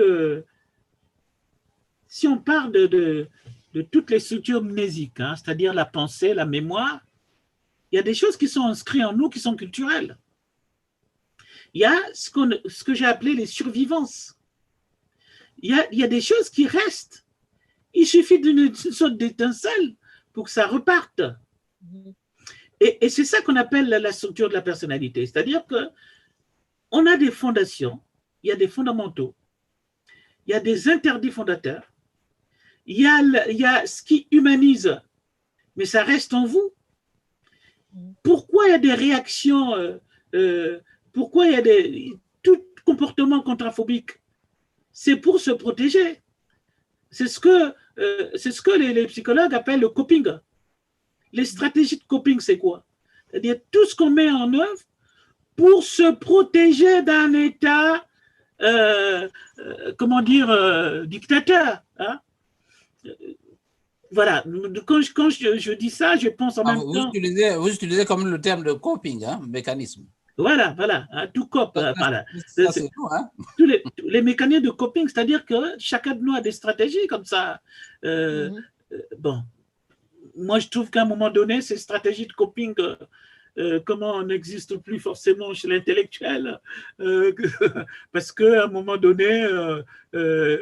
B: de toutes les structures mnésiques, hein, c'est-à-dire la pensée, la mémoire, il y a des choses qui sont inscrites en nous qui sont culturelles. Il y a ce que j'ai appelé les survivances. Il y a des choses qui restent. Il suffit d'une sorte d'étincelle pour que ça reparte. Et c'est ça qu'on appelle la structure de la personnalité. C'est-à-dire qu'on a des fondations, il y a des fondamentaux, il y a des interdits fondateurs, il y a ce qui humanise, mais ça reste en vous. Pourquoi il y a des réactions, pourquoi il y a tout comportement contraphobique? C'est pour se protéger. C'est ce que les psychologues appellent le coping. Les stratégies de coping, c'est quoi? C'est-à-dire tout ce qu'on met en œuvre pour se protéger d'un État, dictateur. Hein? Voilà, quand je dis ça, je pense en même temps…
A: Vous utilisez comme le terme de coping, hein, mécanisme.
B: Voilà, voilà, hein, tout cop. Voilà.
A: Ça, c'est tout, hein?
B: Tous les mécanismes de coping, c'est-à-dire que chacun de nous a des stratégies comme ça. Bon, moi, je trouve qu'à un moment donné, ces stratégies de coping, comment n'existent plus forcément chez l'intellectuel, parce qu'à un moment donné,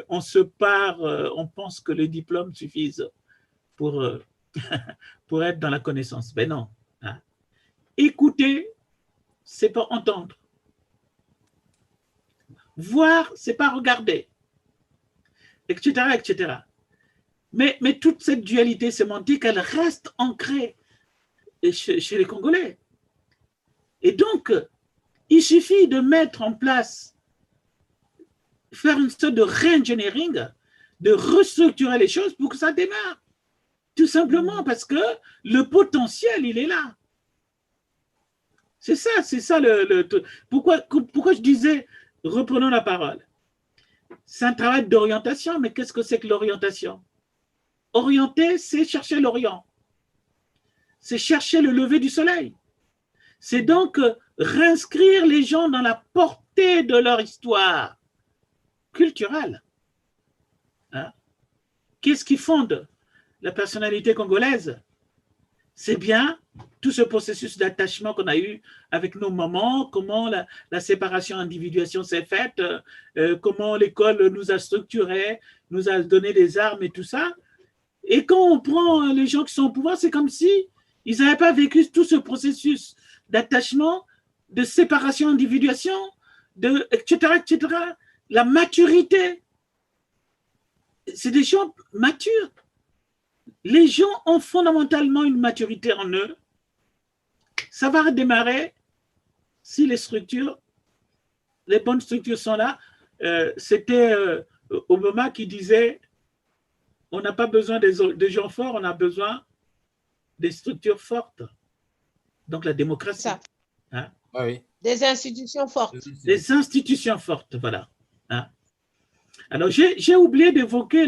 B: on se part, on pense que les diplômes suffisent pour, pour être dans la connaissance. Mais non. Hein. Écouter, c'est pas entendre. Voir, c'est pas regarder, etc., etc. Mais toute cette dualité sémantique, elle reste ancrée chez les Congolais. Et donc, il suffit de mettre en place, faire une sorte de re-engineering, de restructurer les choses pour que ça démarre. Tout simplement parce que le potentiel, il est là. C'est ça pourquoi je disais, reprenons la parole. C'est un travail d'orientation, mais qu'est-ce que c'est que l'orientation? Orienter, c'est chercher l'Orient. C'est chercher le lever du soleil. C'est donc réinscrire les gens dans la portée de leur histoire culturelle. Hein? Qu'est-ce qui fonde la personnalité congolaise? C'est bien tout ce processus d'attachement qu'on a eu avec nos mamans, comment la séparation individuation s'est faite, comment l'école nous a structurés, nous a donné des armes et tout ça. Et quand on prend les gens qui sont au pouvoir, c'est comme si ils n'avaient pas vécu tout ce processus d'attachement, de séparation, individuation, etc., etc. La maturité. C'est des gens matures. Les gens ont fondamentalement une maturité en eux. Ça va redémarrer si les structures, les bonnes structures sont là. C'était Obama qui disait on n'a pas besoin des gens forts, on a besoin des structures fortes. Donc la démocratie.
C: Ça.
B: Hein?
A: Ah oui.
C: Des institutions fortes.
B: Des institutions fortes, voilà. Hein? Alors j'ai oublié d'évoquer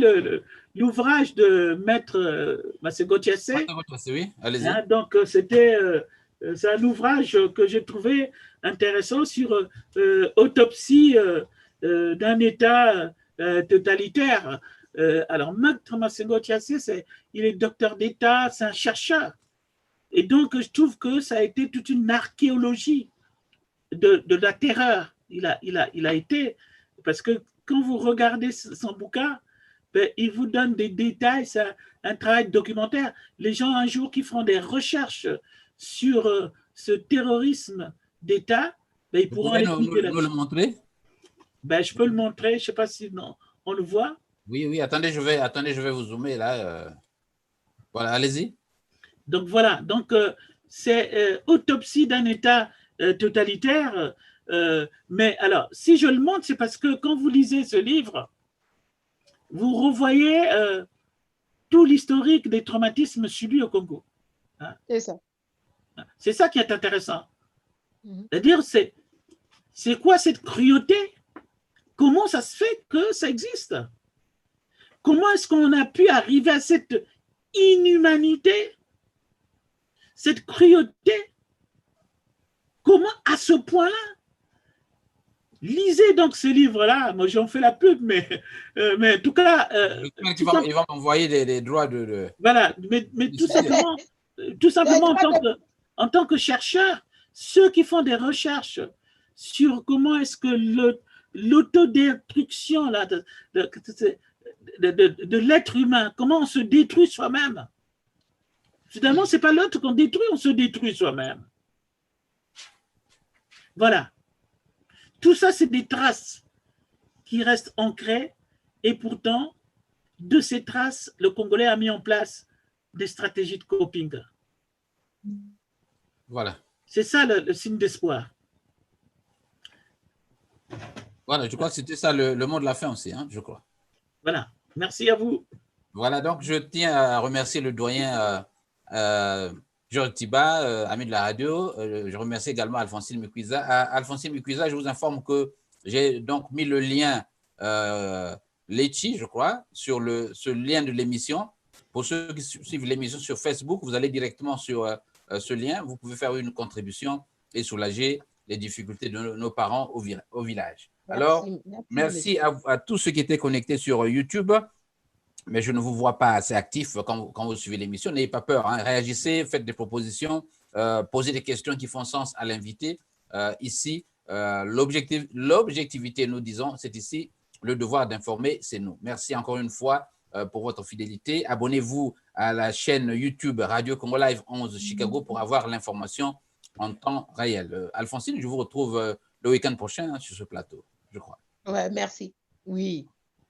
B: l'ouvrage de Maître Masego Thiassé.
A: Oui, allez-y.
B: Hein? Donc c'est un ouvrage que j'ai trouvé intéressant sur autopsie d'un État totalitaire. Alors, Maître Masego Thiassé, il est docteur d'État, c'est un chercheur. Et donc, je trouve que ça a été toute une archéologie de la terreur. Il a été, parce que quand vous regardez son bouquin, ben, il vous donne des détails, c'est un travail documentaire. Les gens, un jour, qui feront des recherches sur ce terrorisme d'État, ben, ils pourront aller
A: nous le montrer?
B: Ben, je peux le montrer, je ne sais pas si on le voit.
A: Oui, attendez, je vais vous zoomer là. Voilà, allez-y.
B: Donc voilà, donc c'est autopsie d'un État totalitaire. Mais alors, si je le montre, c'est parce que quand vous lisez ce livre, vous revoyez tout l'historique des traumatismes subis au Congo. Hein?
C: C'est ça.
B: C'est ça qui est intéressant. C'est-à-dire, c'est quoi cette cruauté? Comment ça se fait que ça existe? Comment est-ce qu'on a pu arriver à cette inhumanité, cette cruauté? Comment à ce point-là? Lisez donc ce livre-là. Moi, j'en fais la pub, mais en tout cas...
A: il va m'envoyer des droits de...
B: Voilà, mais tout simplement en tant que chercheur, ceux qui font des recherches sur comment est-ce que l'autodestruction là, de l'être humain, comment on se détruit soi-même. Finalement, ce n'est pas l'autre qu'on détruit, on se détruit soi-même. Voilà. Tout ça, c'est des traces qui restent ancrées et pourtant, de ces traces, le Congolais a mis en place des stratégies de coping.
A: Voilà.
B: C'est ça le signe d'espoir.
A: Voilà, je crois que c'était ça le mot de la fin aussi, hein, je crois.
B: Voilà. Merci à vous.
A: Voilà, donc je tiens à remercier le doyen Georges Tiba, ami de la radio. Je remercie également Alphonsine Mukwiza. Alphonsine Mukwiza, je vous informe que j'ai donc mis le lien Lechi, je crois, sur ce lien de l'émission. Pour ceux qui suivent l'émission sur Facebook, vous allez directement sur ce lien. Vous pouvez faire une contribution et soulager les difficultés de nos parents au village. Alors, merci à tous ceux qui étaient connectés sur YouTube, mais je ne vous vois pas assez actifs quand vous suivez l'émission. N'ayez pas peur, hein. Réagissez, faites des propositions, posez des questions qui font sens à l'invité. Ici, l'objectivité, nous disons, c'est ici, le devoir d'informer, c'est nous. Merci encore une fois pour votre fidélité. Abonnez-vous à la chaîne YouTube Radio Congo Live 11 Chicago pour avoir l'information en temps réel. Alphonsine, je vous retrouve le week-end prochain sur ce plateau, je crois.
C: Ouais, merci. Oui.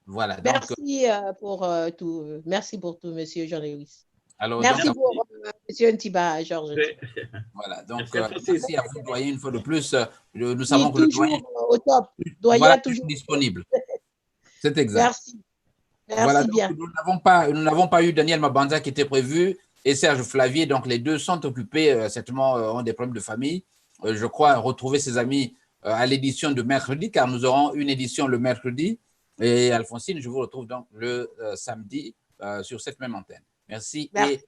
A: Voilà.
C: Merci pour tout. Merci pour tout, monsieur Jean-Louis.
A: Merci
C: pour monsieur Ntiba, Georges.
A: Voilà. Donc, merci à vous, doyen, une fois de plus. Nous savons que le
C: toujours
A: doyen
C: au top. Doyen
A: voilà,
C: toujours
A: disponible. C'est exact.
C: Merci. Merci
A: voilà,
C: bien.
A: nous n'avons pas eu Daniel Mabanza qui était prévu et Serge Flavier. Donc, les deux sont occupés, certainement ont des problèmes de famille. Je crois retrouver ses amis à l'édition de mercredi, car nous aurons une édition le mercredi. Et Alphonsine, je vous retrouve donc le samedi sur cette même antenne. Merci. Et